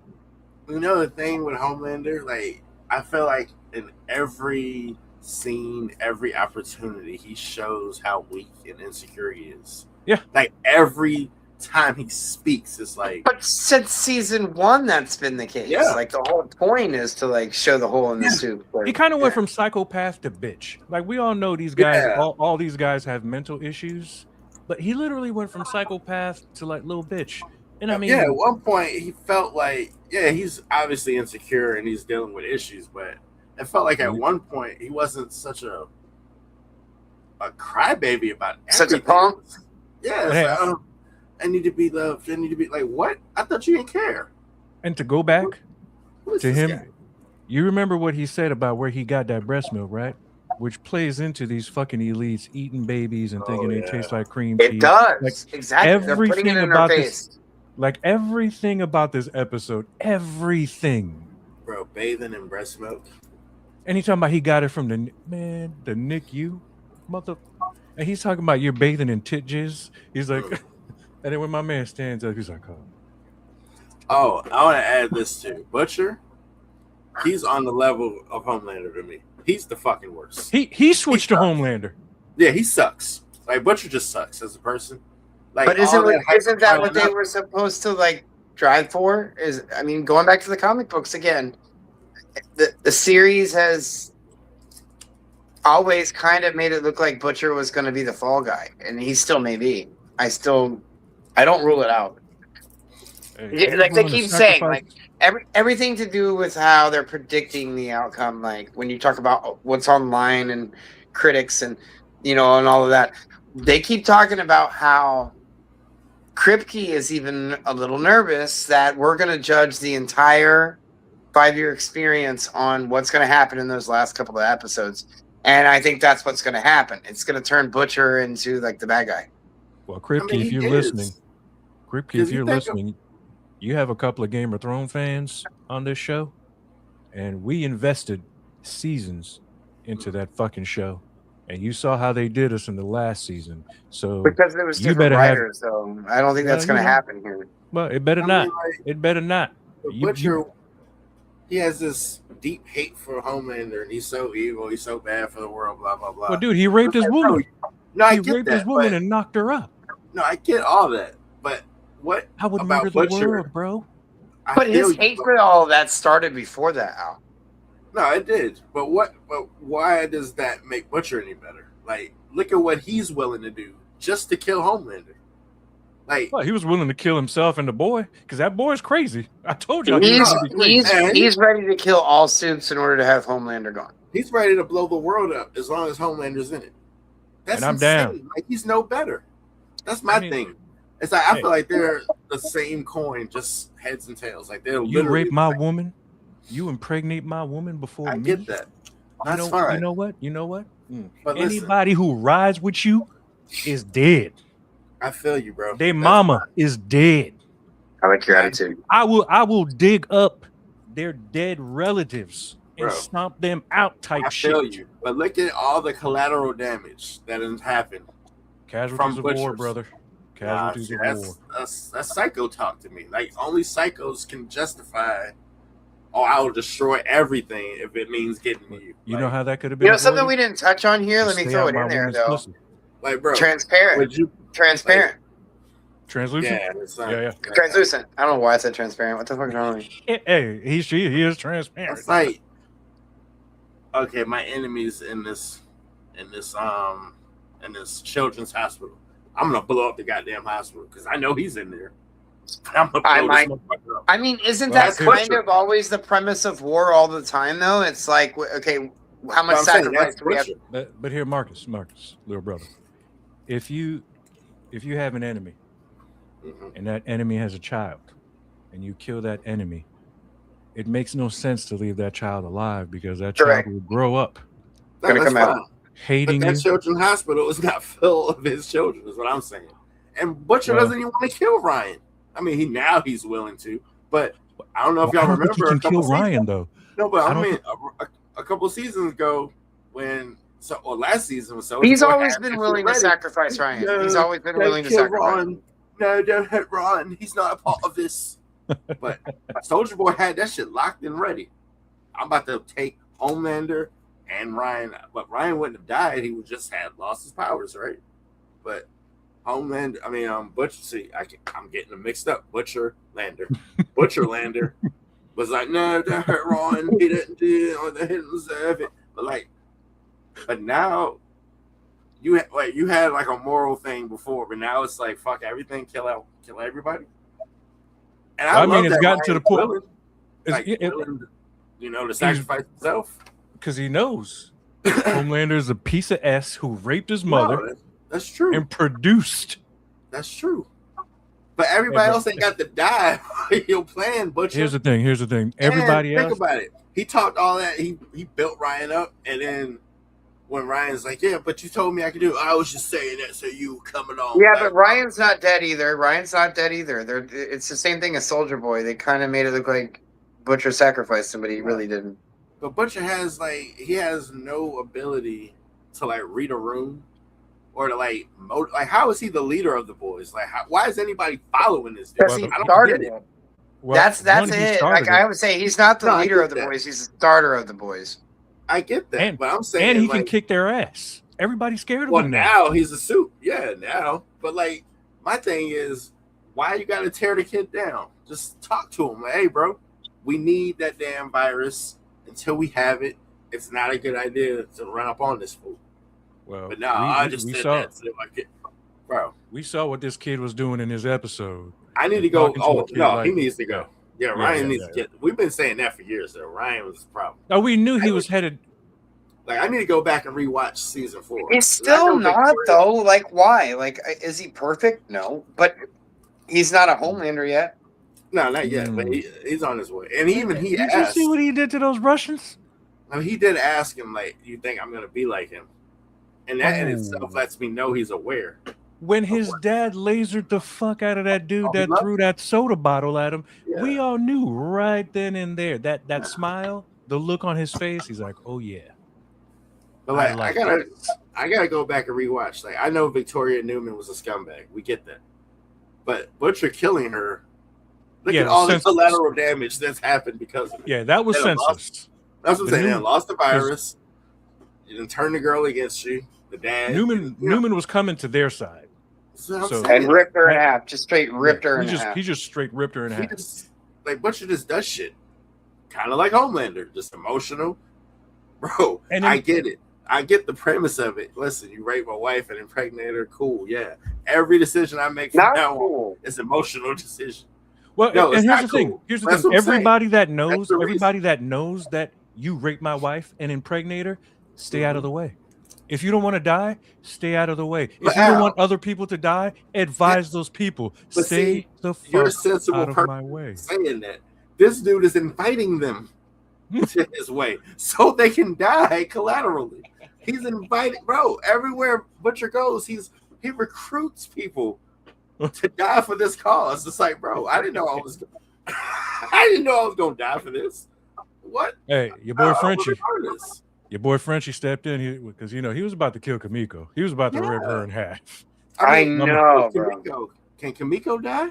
The thing with Homelander, like I feel like in every scene, every opportunity, he shows how weak and insecure he is. Yeah. Like every time he speaks, it's like But since season 1, that's been the case. Yeah. Like the whole point is to like show the hole in the soup. he kind of went from psychopath to bitch. Like we all know these guys, Yeah. all these guys have mental issues, but he literally went from psychopath to like little bitch. And I mean, at one point he felt like, he's obviously insecure and he's dealing with issues, but it felt like at one point he wasn't such a crybaby about Such a everything. punk? Yeah, it's Hey, like, I need to be loved. I need to be like, what? I thought you didn't care. and to go back Who is to this him, guy? you remember what he said about where he got that breast milk, right? Which plays into these fucking elites eating babies and thinking they taste like cream cheese. It does. Like, Exactly. They're putting it everything in about our this- face. Like everything about this episode, everything. Bro, bathing in breast milk. And he's talking about he got it from the NICU, mother. And he's talking about you're bathing in tit jizz. He's like, and then when my man stands up, he's like, oh. Oh, I want to add this too. Butcher, he's on the level of Homelander to me. He's the fucking worst. He switched to Homelander. Yeah, he sucks. Like Butcher just sucks as a person. Like, But all isn't that what they hype- were supposed to like drive for? Going back to the comic books again, the series has always kind of made it look like Butcher was going to be the fall guy, and he still may be. I don't rule it out. Hey, Like they willing to keep saying, like sacrifice- everything to do with how they're predicting the outcome. Like when you talk about what's online and critics and and all of that, they keep talking about how Kripke is even a little nervous that we're going to judge the entire 5-year experience on what's going to happen in those last couple of episodes. And I think that's what's going to happen. It's going to turn Butcher into like the bad guy. Well, Kripke, if he you're is. listening, Kripke, Does if he you're think of- listening, you have a couple of Game of Thrones fans on this show, and we invested seasons into that fucking show, and you saw how they did us in the last season. So Because there was You different better have- writers, so I don't think that's Well, going to you know- happen here. Well, it better I not. mean, like, It better not. the You- Butcher, he has this deep hate for Homelander, and he's so evil, he's so bad for the world, blah blah blah. well, dude, he raped his It's like, bro, woman. no, I He get raped his that, woman but and knocked her up. no, I get all that. But what I would about murder the Butcher? world, bro. I But his feel you, hate but- for all of that started before that, Al. No, it did. But what? But why does that make Butcher any better? Like, look at what he's willing to do just to kill Homelander. Like, Well, he was willing to kill himself and the boy because that boy's crazy. I told you. He's ready to kill all suits in order to have Homelander gone. he's ready to blow the world up as long as Homelander's in it. That's And I'm insane. down. Like, he's no better. That's my thing. It's like I feel like they're the same coin, just heads and tails. Like they're You literally rape my woman, you impregnate my woman before I me. get that. That's fine. You know what? You know what? But listen, Anybody who rides with you is dead. I feel you, bro. Their That's mama fine. is dead. I like your attitude. I will dig up their dead relatives and Bro. stomp them out type I shit. feel you. But look at all the collateral damage that has happened. Casualties of war, Butchers. brother. Nah, Casualties see, of war. that's psycho talk to me. Like only psychos can justify. Oh, I will destroy everything if it means getting you. You Like, know how that could have been. You know something avoided? we didn't touch on here? Let me Stay throw out it my in there woman's though. pussy. like, bro, Transparent. would you? Transparent. Translucent. Yeah, it's not, Yeah. Translucent. I don't know why I said transparent. What the fuck is wrong with me? Hey, he is transparent. It's like, okay, my enemies in this children's hospital. I'm gonna blow up the goddamn hospital because I know he's in there. I'm gonna blow this motherfucker up. I mean, isn't Well, that that's kind Butcher. of always the premise of war all the time, though? It's like, okay, how much But I'm saying sacrifice that's do we have? Butcher. But here, Marcus, little brother, if you have an enemy Mhm. and that enemy has a child, and you kill that enemy, it makes no sense to leave that child alive because that Correct. child will grow up No, Gonna that's come out. fine. hating But that you. children's hospital is not full of his children, is what I'm saying. And Butcher Well- doesn't even want to kill Ryan. I mean, he's willing to, but I don't know if Well, I y'all don't think remember he a can couple kill Ryan seasons. though. No, but I I don't mean, a couple of seasons ago last season was so. He's always been willing to sacrifice Ryan. No, He's always been don't willing to kill sacrifice. Ron. No, don't hit Ron. He's not a part of this. But Soldier Boy had that shit locked and ready. I'm about to take Homelander and Ryan, but Ryan wouldn't have died. He would just had lost his powers, right? But Butcher. See, I'm getting them mixed up. Butcher Lander was like, no, don't hurt Ron. He didn't do it, or they didn't deserve it. But now you had like a moral thing before, but now it's like fuck everything, kill everybody. And I mean, love it's that gotten to the Ryan's point- willing, like, willing, to sacrifice himself. Because he knows Homelander's a piece of S who raped his mother No, that's true. and produced. That's true. But everybody else ain't got to die. Your plan, Butcher. Here's the thing. And Everybody think else. about it. He talked all that. He built Ryan up, and then when Ryan's like, "Yeah, but you told me I could do it," I was just saying that so you coming on. Yeah, like, but Ryan's not dead either. It's the same thing as Soldier Boy. They kind of made it look like Butcher sacrificed him, but he really didn't. But Butcher has no ability to like read a room or to like how is he the leader of the boys? Like why is anybody following this dude? Because Well, he I don't started get it. it. Well, That's one, he it. started Like I would say, he's not the No, I leader get of the that. boys. He's the starter of the boys. I get that, And- but I'm saying and he like, can kick their ass. Everybody's scared of well him now. now he's a suit. Yeah, now. But like my thing is why you gotta tear the kid down? Just talk to him. Like, hey bro, we need that damn virus until we have it. It's not a good idea to run up on this fool. Well, But no, I just did that so I could, bro. we saw what this kid was doing in his episode. I need to go. Talking to Oh a kid no, like- he needs to go. Yeah, Ryan needs to get. We've been saying that for years. Though Ryan was the problem. Oh, we knew he was headed. Like I need to go back and rewatch season 4. He's still not though. Like why? Like is he perfect? No, but he's not a Homelander yet. No, not yet. But he's on his way. And even he Did asked. you see what he did to those Russians? I mean, he did ask him like, "You think I'm gonna be like him?" And that in itself lets me know he's aware. When his dad lasered the fuck out of that dude Oh, he that loved threw that soda bottle at him, Yeah. we all knew right then and there. That smile, the look on his face, he's like, "Oh yeah." But like, I gotta go back and rewatch. Like I know Victoria Newman was a scumbag. We get that. But Butcher killing her Look Yeah, at all the census. collateral damage that's happened because of it. Yeah, that was They done lost- census. That's what I'm The saying. They new- done lost the virus. You done turned the girl against you. The dad. Newman was coming to their side. That's what I'm So- saying. And ripped her in half. Just straight ripped her in half. He just straight ripped her in He half. just like Butcher just does shit. Kind of like Homelander, just emotional. Bro, And then- I get it. I get the premise of it. Listen, you rape my wife and impregnate her, cool, yeah. Every decision I make from Not now on cool. is an emotional decision. Well, No, and it's here's not the thing. cool. Here's the That's thing. what I'm saying. Everybody that That's knows, the reason. everybody that knows that you raped my wife and impregnate her, stay out of the way. If you don't want to die, stay out of the way. If But you don't Al- want other people to die, advise those people. But Stay see, the You're a fuck sensible out of person my way. saying that. This dude is inviting them to his way so they can die collaterally. He's inviting, bro. Everywhere Butcher goes, he recruits people to die for this cause. It's like, bro, I didn't know I was gonna die for this. What? Hey, your boy Frenchie. Regardless. Your boy Frenchie stepped in because he was about to kill Kamiko. He was about to rip her in half. I mean, know, bro. Kamiko, can Kamiko die?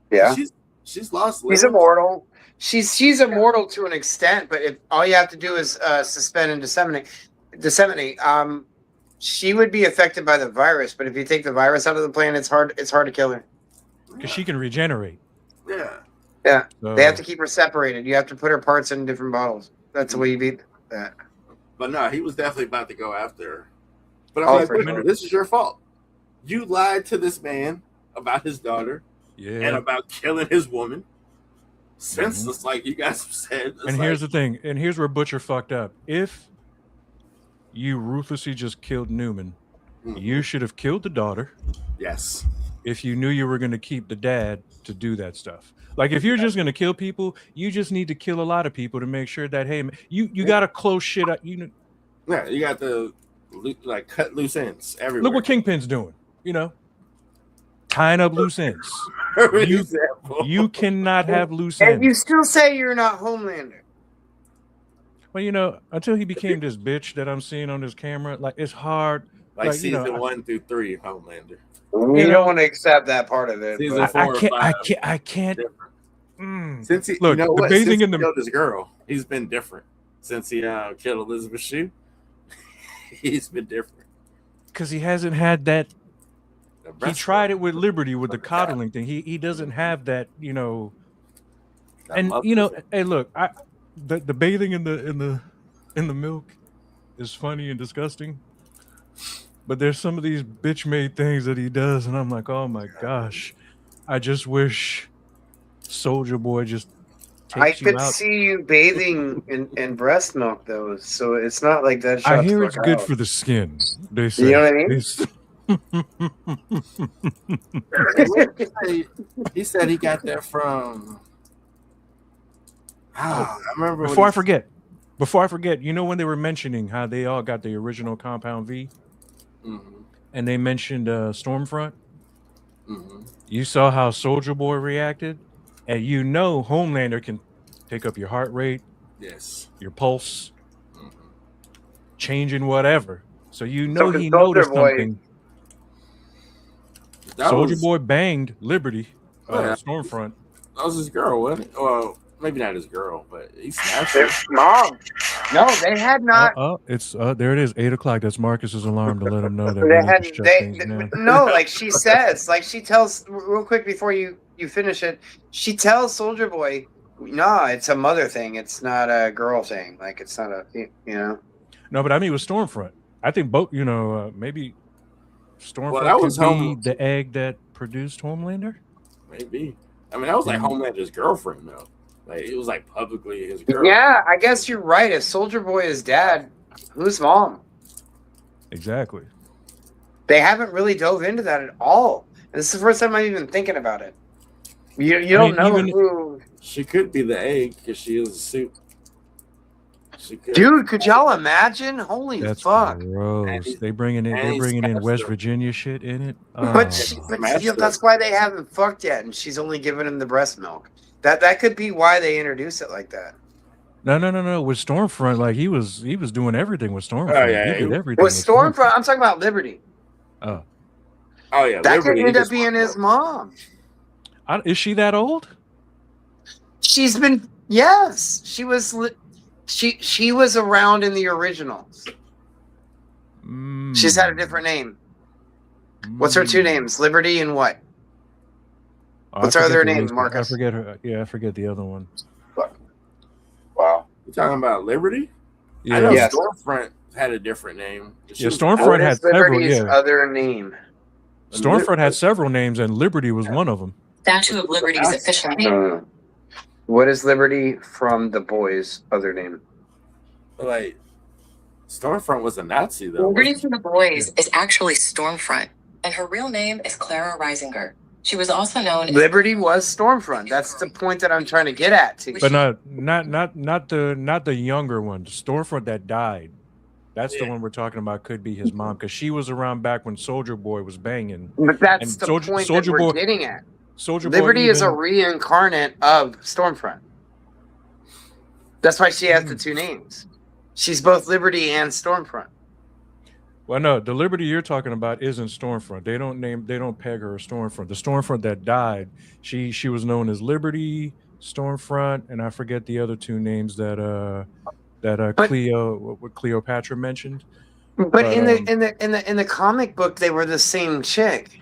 Yeah. She's lost. She's limbs. immortal. She's immortal to an extent, but if all you have to do is suspend and disseminate, she would be affected by the virus. But if you take the virus out of the planet, it's hard to kill her. Because she can regenerate. Yeah. Yeah, So, they have to keep her separated. You have to put her parts in different bottles. That's the way you beat that. But no, he was definitely about to go after her. But I'm Oh, like, for wait, sure. this is your fault. You lied to this man about his daughter and yeah. about killing his woman. Since Mhm. it's like you guys have said. It's And like, here's the thing. And here's where Butcher fucked up. If you ruthlessly just killed Newman, Mhm. you should have killed the daughter yes. if you knew you were going to keep the dad to do that stuff. Like if you're just going to kill people, you just need to kill a lot of people to make sure that, hey, man, you got to close shit up. You know, Yeah, you got to like cut loose ends everywhere. look what Kingpin's doing. You know, tying up loose ends. Perfect you- example. You cannot have loose And you ends. still say you're not Homelander. Well, you know, until he became this bitch that I'm seeing on this camera, like it's hard. like like, you know, season I- 1 through 3 of Homelander. We know- don't want to accept that part of it. Season but- four. I 4 or can't. 5. I can't. Different. Since Since he, Look, you know the what? bathing Since in he the- killed his girl, he's been different. Since he killed Elizabeth Shue, he's been different. because he hasn't had that. The He rest tried of it with Liberty with the Yeah. coddling thing. He doesn't have that, you know. I And love you know, this. hey, look, the bathing in the milk is funny and disgusting. But there's some of these bitch made things that he does, and I'm like, oh my gosh, I just wish Soldier Boy just I takes you could out. see you bathing in breast milk, though. So it's not like that. I shot hear the it's fuck good out. for the skin. They say. You know what I mean? They- He said he got that from. I remember when Before he- I forget, you know when they were mentioning how they all got the original Compound V, Mhm, and they mentioned Stormfront. mhm. You saw how Soldier Boy reacted, and you know Homelander can pick up your heart rate, Yes. your pulse, Mhm. changing whatever. So you know can he Soldier noticed Boy- something. That Soldier was, Boy banged Liberty, Yeah. Stormfront. That was his girl, wasn't it? Well, maybe not his girl, but he snatched her. Their mom. No, they had not. It's there. It is 8:00. That's Marcus's alarm to let him know that we They need to had. shut They things down. no, like she says, like she tells real quick before you finish it. She tells Soldier Boy, "No, it's a mother thing. It's not a girl thing. Like it's not a you know." No, but I mean with Stormfront. I think both. You know, maybe Stormfront Well, that could was be Home- the egg that produced Homelander. Maybe. I mean, that was like Mhm. Homelander's girlfriend, though. Like, it was like publicly his girl. Yeah, I guess you're right. If Soldier Boy is dad, who's mom? Exactly. They haven't really dove into that at all. And this is the first time I'm even thinking about it. You I don't mean, know even- who. She could be the egg because she is a suit. She could. Dude, could y'all imagine? Holy That's fuck! gross. They bringing in and they're he's bringing in smashed West her. Virginia shit in it. But you know, that's why they haven't fucked yet, and she's only giving him the breast milk. That could be why they introduce it like that. No. With Stormfront, like he was doing everything with Stormfront. Oh, yeah, he did he- everything With Stormfront, I'm talking about Liberty. Oh, Oh, yeah. That Liberty, could end he up just being fucked his up. mom. Is she that old? She's been yes. She was around in the originals. She's had a different name. What's her two names? Liberty and what? What's her other name, Marcus? I forget her. Yeah, I forget the other one. Wow. You talking about Liberty? Yeah. I know Yes. Stormfront had a different name. Yeah, Stormfront had several. Liberty's Yeah, other name. Stormfront had several names, and Liberty was one of them. Statue of Liberty's official name. No. What is Liberty from the boys' other name? Like, Stormfront was a Nazi, though. Liberty from the Boys is actually Stormfront, and her real name is Clara Reisinger. She was also known as Liberty was Stormfront. That's the point that I'm trying to get at. Too. But not the younger one. The Stormfront that died. That's the one we're talking about. Could be his mom, because she was around back when Soldier Boy was banging. But that's And the Soldier- point Soldier that we're Boy- getting at. Soldier Boy Liberty is a even- reincarnate of Stormfront. That's why she has the two names. She's both Liberty and Stormfront. Well, no, the Liberty you're talking about isn't Stormfront. They don't peg her a Stormfront. The Stormfront that died, she was known as Liberty, Stormfront, and I forget the other two names that But- what Cleopatra mentioned. But in the comic book, they were the same chick.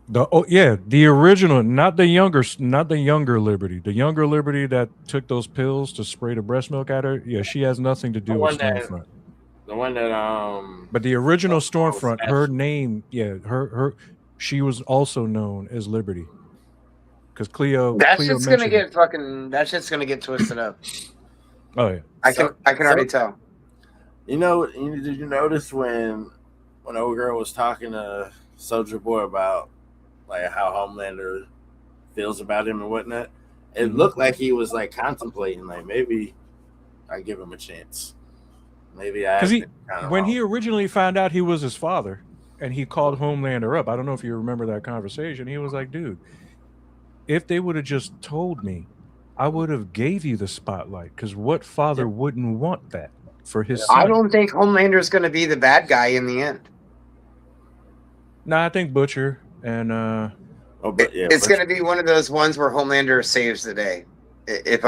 The original, not the younger Liberty. The younger Liberty that took those pills to spray the breast milk at her. Yeah, she has nothing to do with Stormfront. The one that But the original Stormfront, her name, she was also known as Liberty. Because Cleo. That Cleo shit's gonna mentioned get it. fucking. That shit's gonna get twisted up. Oh yeah. I can already tell. did you notice when old girl was talking to Soldier Boy about like how Homelander feels about him and whatnot? It looked like he was like contemplating, like maybe I give him a chance. Maybe I. Because when he originally found out he was his father, and he called Homelander up. I don't know if you remember that conversation. He was like, "Dude, if they would have just told me, I would have gave you the spotlight. Because what father wouldn't want that for his son?" I don't think Homelander's gonna be the bad guy in the end. No, I think Butcher and It's gonna be one of those ones where Homelander saves the day. If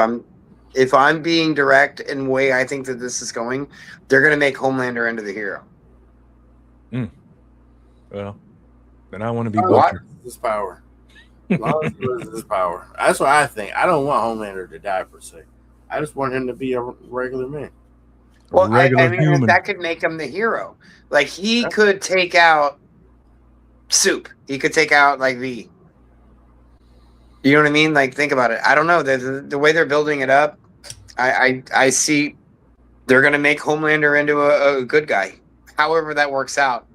I'm being direct in the way I think that this is going, they're gonna make Homelander into the hero. well, then I want to be What? Butcher. his power. As long as he loses his power. That's what I think. I don't want Homelander to die per se. I just want him to be a regular man. Well, I Regular mean, human. that could make him the hero. Like he could take out Soup. He could take out like V. You know what I mean? Like, think about it. I don't know. The way they're building it up, I see they're going to make Homelander into a good guy. However that works out.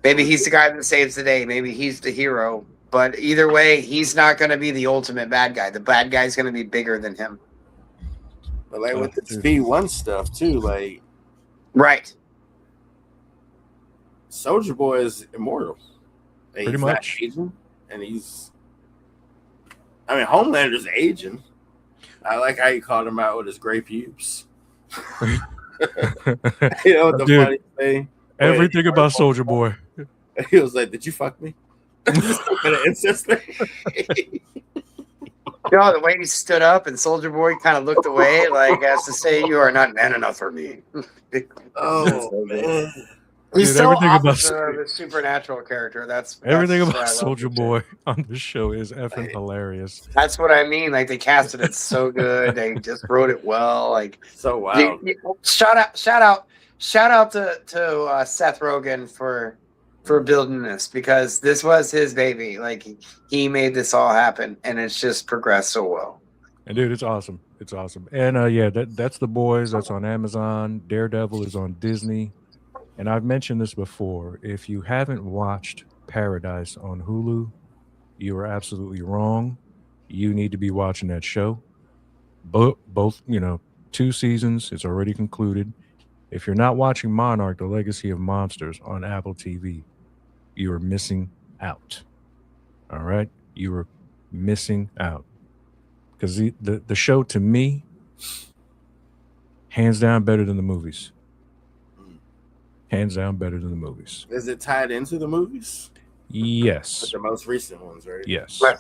Maybe he's the guy that saves the day. Maybe he's the hero. But either way, he's not going to be the ultimate bad guy. The bad guy's going to be bigger than him. But like with this V1 stuff too, like Right. Soldier Boy is immortal. Like, Pretty he's much. not aging, and Homelander's aging. I like how you called him out with his gray pubes. You know what the Dude, funny thing? Everything about Soldier Boy. He was like, "Did you fuck me?" Incest thing. No, the way he stood up and Soldier Boy kind of looked away, like as to say, "You are not man enough for me." Oh man. He's Dude, so everything about- opposite of the supernatural character. That's Everything what about I love Soldier with Boy on this show is effing hilarious. That's what I mean. Like they casted it so good. They just wrote it well. Like So wild. shout out to Seth Rogen for building this, because this was his baby. Like he made this all happen, and it's just progressed so well. And dude, it's awesome. It's awesome. And that's The Boys. That's on Amazon. Daredevil is on Disney. And I've mentioned this before. If you haven't watched Paradise on Hulu, you are absolutely wrong. You need to be watching that show. Both 2 seasons. It's already concluded. If you're not watching Monarch: The Legacy of Monsters on Apple TV, you are missing out. All right? You are missing out. Because the show, to me, hands down better than the movies. Hands down better than the movies. Is it tied into the movies? Yes. The most recent ones, right? Yes. My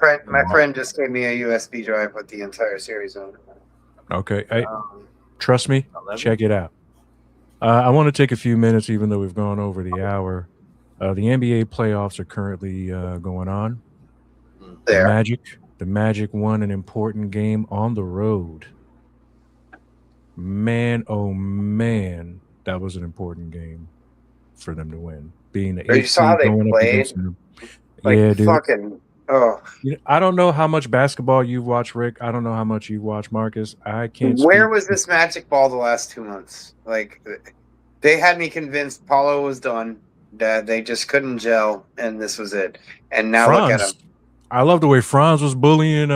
friend just gave me a USB drive with the entire series on it. Okay. Um, Trust me. 11? Check it out. I want to take a few minutes, even though we've gone over the hour. The NBA playoffs are currently going on. There. The Magic won an important game on the road. Man, oh man, that was an important game for them to win. Being the You eighth saw how seed they going up played? against them. Like, Yeah, dude. fucking. Oh. I don't know how much basketball you've watched, Rick. I don't know how much you've watched, Marcus. I can't. Where speak. was this Magic ball the last 2 months? Like, they had me convinced Paulo was done. That they just couldn't gel, and this was it. And now look at him. I love the way Franz was bullying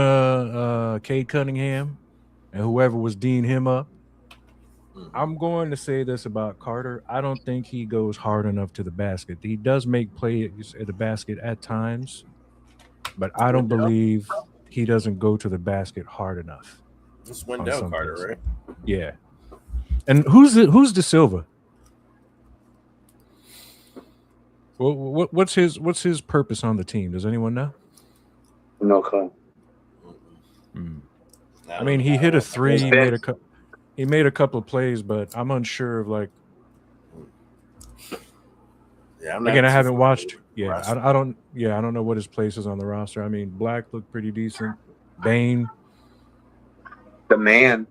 Cade Cunningham and whoever was D'ing him up. I'm going to say this about Carter. I don't think he goes hard enough to the basket. He does make plays at the basket at times, but I don't believe he doesn't go to the basket hard enough. It's Wendell Carter, right? Yeah. And who's De Silva? What's his purpose on the team? Does anyone know? No clue. I mean, he hit a three. He made a couple of plays, but I'm unsure of like. Yeah, I haven't watched. Yeah, I don't. Yeah, I don't know what his place is on the roster. I mean, Black looked pretty decent. Bane, the man,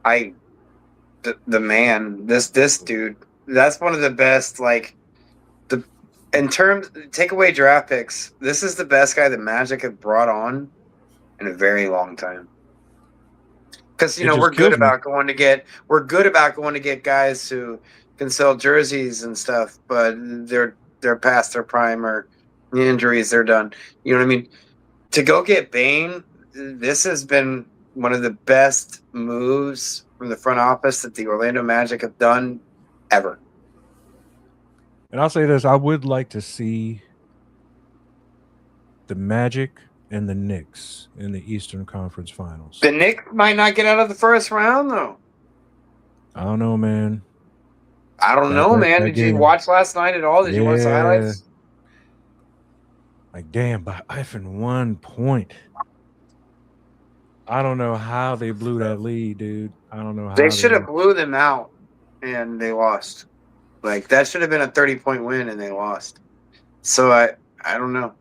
the man. This dude. That's one of the best. Like in terms, take away draft picks. This is the best guy that Magic have brought on in a very long time. Because we're good about going to get guys who can sell jerseys and stuff, but they're past their prime or the injuries, they're done. You know what I mean? To go get Bane, this has been one of the best moves from the front office that the Orlando Magic have done ever. And I'll say this: I would like to see the Magic and the Knicks in the Eastern Conference Finals. The Knicks might not get out of the first round, though. I don't know, man. Did you watch last night at all? Did you watch the highlights? Like, damn, by effing 1 point. I don't know how they blew that lead, dude. I don't know how. They should have blew them out, and they lost. Like, that should have been a 30-point win, and they lost. So, I don't know.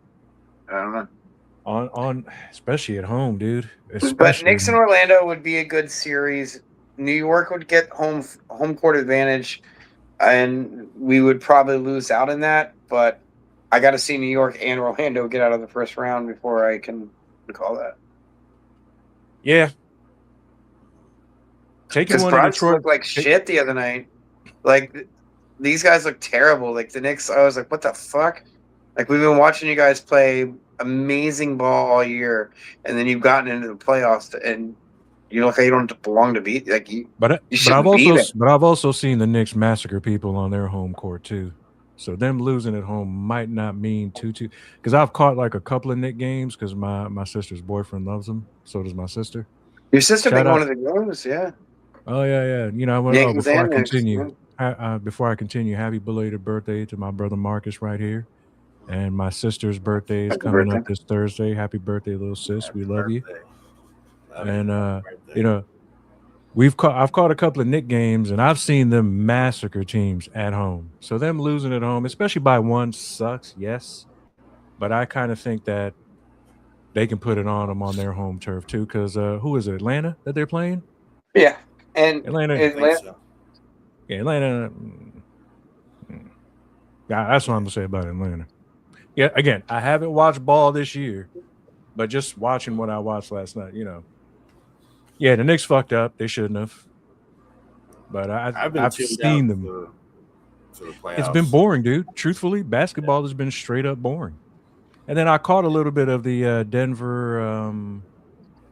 On especially at home, dude. But Knicks and Orlando would be a good series. New York would get home court advantage, and we would probably lose out in that. But I got to see New York and Orlando get out of the first round before I can call that. Yeah. Because Brunson looked like shit the other night. Like, these guys look terrible. Like, the Knicks, I was like, what the fuck? Like, we've been watching you guys play amazing ball all year, and then you've gotten into the playoffs, and you look like you don't belong to be like you. But I've also seen the Knicks massacre people on their home court too. So them losing at home might not mean too. Because I've caught like a couple of Knicks games because my sister's boyfriend loves them. So does my sister. Your sister been one of the games, yeah. Oh yeah. Before I continue, happy belated birthday to my brother Marcus right here. And my sister's birthday is coming up this Thursday. Happy birthday, little sis. We love you. And I've caught a couple of Knicks games, and I've seen them massacre teams at home. So them losing at home, especially by one, sucks, yes. But I kind of think that they can put it on them on their home turf too. Because who is it? Atlanta that they're playing? Yeah, and Atlanta. Yeah, Atlanta. That's what I'm gonna say about Atlanta. Yeah, again, I haven't watched ball this year, but just watching what I watched last night, Yeah, the Knicks fucked up. They shouldn't have. But I've seen them. It's been boring, dude. Truthfully, basketball has been straight up boring. And then I caught a little bit of the Denver.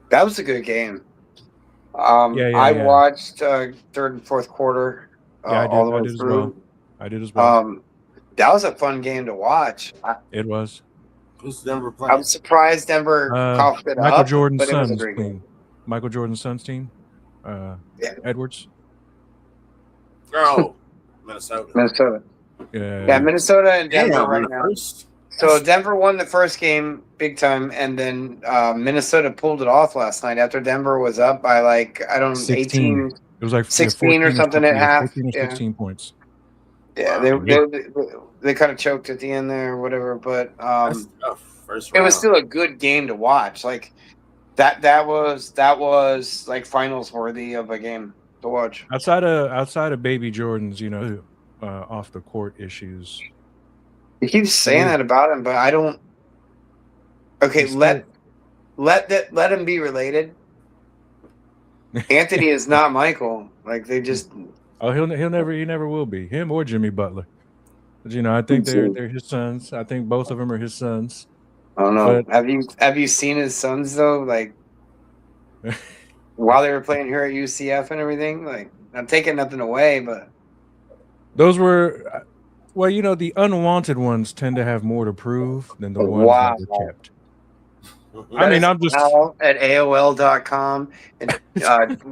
That was a good game. I watched third and fourth quarter all the way through. I did as well. That was a fun game to watch. It was. Who's Denver playing? I'm surprised Denver coughed it up. Jordan's son's team. Michael Jordan's son's team. Edwards. Oh, Minnesota. Yeah, Minnesota and Denver right now. So Denver won the first game big time, and then Minnesota pulled it off last night after Denver was up by like, I don't know, 16. 18, It was like 16 or something at half. 14 or Yeah. 16 points. Yeah, they kind of choked at the end there or whatever, but That's tough. First it round. was still a good game to watch. Like that was like finals worthy of a game to watch. Outside of Baby Jordan's, off the court issues. You keep saying that about him, but I don't. Okay, let him be related. Anthony is not Michael. Like they just. Oh, he never will be him or Jimmy Butler. But, I think they're his sons. I think both of them are his sons. I don't know. But, have you seen his sons though? Like while they were playing here at UCF and everything. Like I'm taking nothing away, but those were. Well, the unwanted ones tend to have more to prove than the ones that were kept. I mean, I'm just at AOL.com and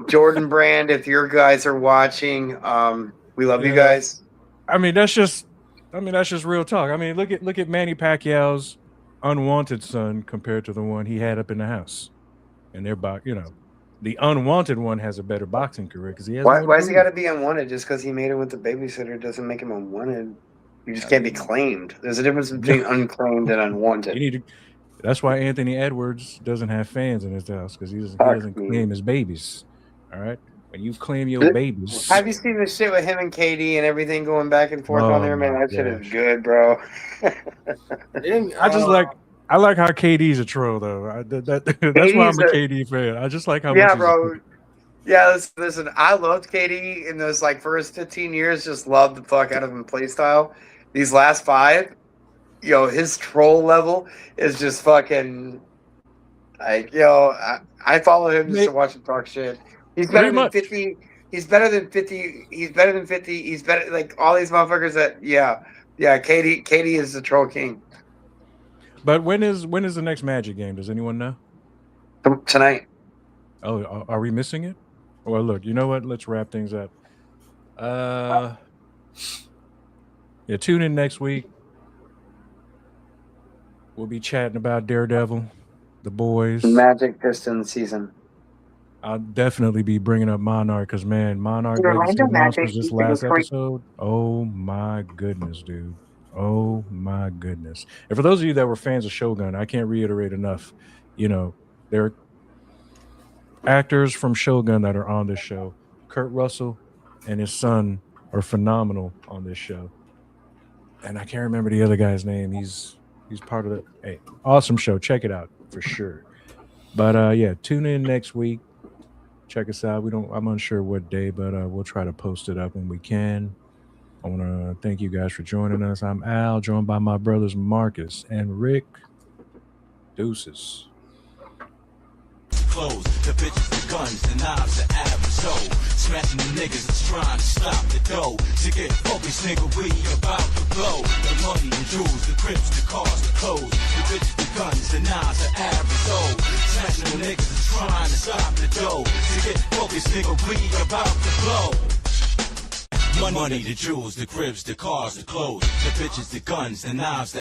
Jordan Brand. If your guys are watching, we love you guys. I mean, that's just real talk. I mean, look at Manny Pacquiao's unwanted son compared to the one he had up in the house, and they're the unwanted one has a better boxing career because he has. Why has he got to be unwanted? Just because he made it with the babysitter doesn't make him unwanted. You just can't be claimed. There's a difference between unclaimed and unwanted. That's why Anthony Edwards doesn't have fans in his house because he doesn't claim his babies. All right, when you claim your babies. Have you seen the shit with him and KD and everything going back and forth on there, man? That shit is good, bro. I like how KD's a troll though. That's why I'm a KD fan. I just like how much bro. Yeah, listen. I loved KD in those like first 15 years. Just loved the fuck out of him play style. These last 5, his troll level is just fucking like, I follow him just to watch him talk shit. He's better than 50. He's better than 50. He's better than 50. He's better like all these motherfuckers that KD is the troll king. But when is the next Magic game? Does anyone know? Tonight. Oh, are we missing it? Well, look, you know what? Let's wrap things up. Yeah, tune in next week. We'll be chatting about Daredevil, the boys. Magic Pistons season. I'll definitely be bringing up Monarch because, man, Monarch was this last episode. Oh, my goodness, dude. Oh, my goodness. And for those of you that were fans of Shogun, I can't reiterate enough. There are actors from Shogun that are on this show. Kurt Russell and his son are phenomenal on this show. And I can't remember the other guy's name. He's part of the awesome show. Check it out for sure. But tune in next week. Check us out. I'm unsure what day, but we'll try to post it up when we can. I want to thank you guys for joining us. I'm Al, joined by my brothers Marcus and Rick. Deuces. Clothes, the bitches, the guns, the knives, the average soul. Smashing the niggas that's trying to stop the dough. To get focused, nigga, we about to blow. The money, the jewels, the crips, the cars, the clothes. The bitches, the guns, the knives, the average soul. Smashing the niggas that's trying to stop the dough. To get focused, nigga, we about to blow. The money, the jewels, the cribs, the cars, the clothes. The bitches, the guns, the knives, the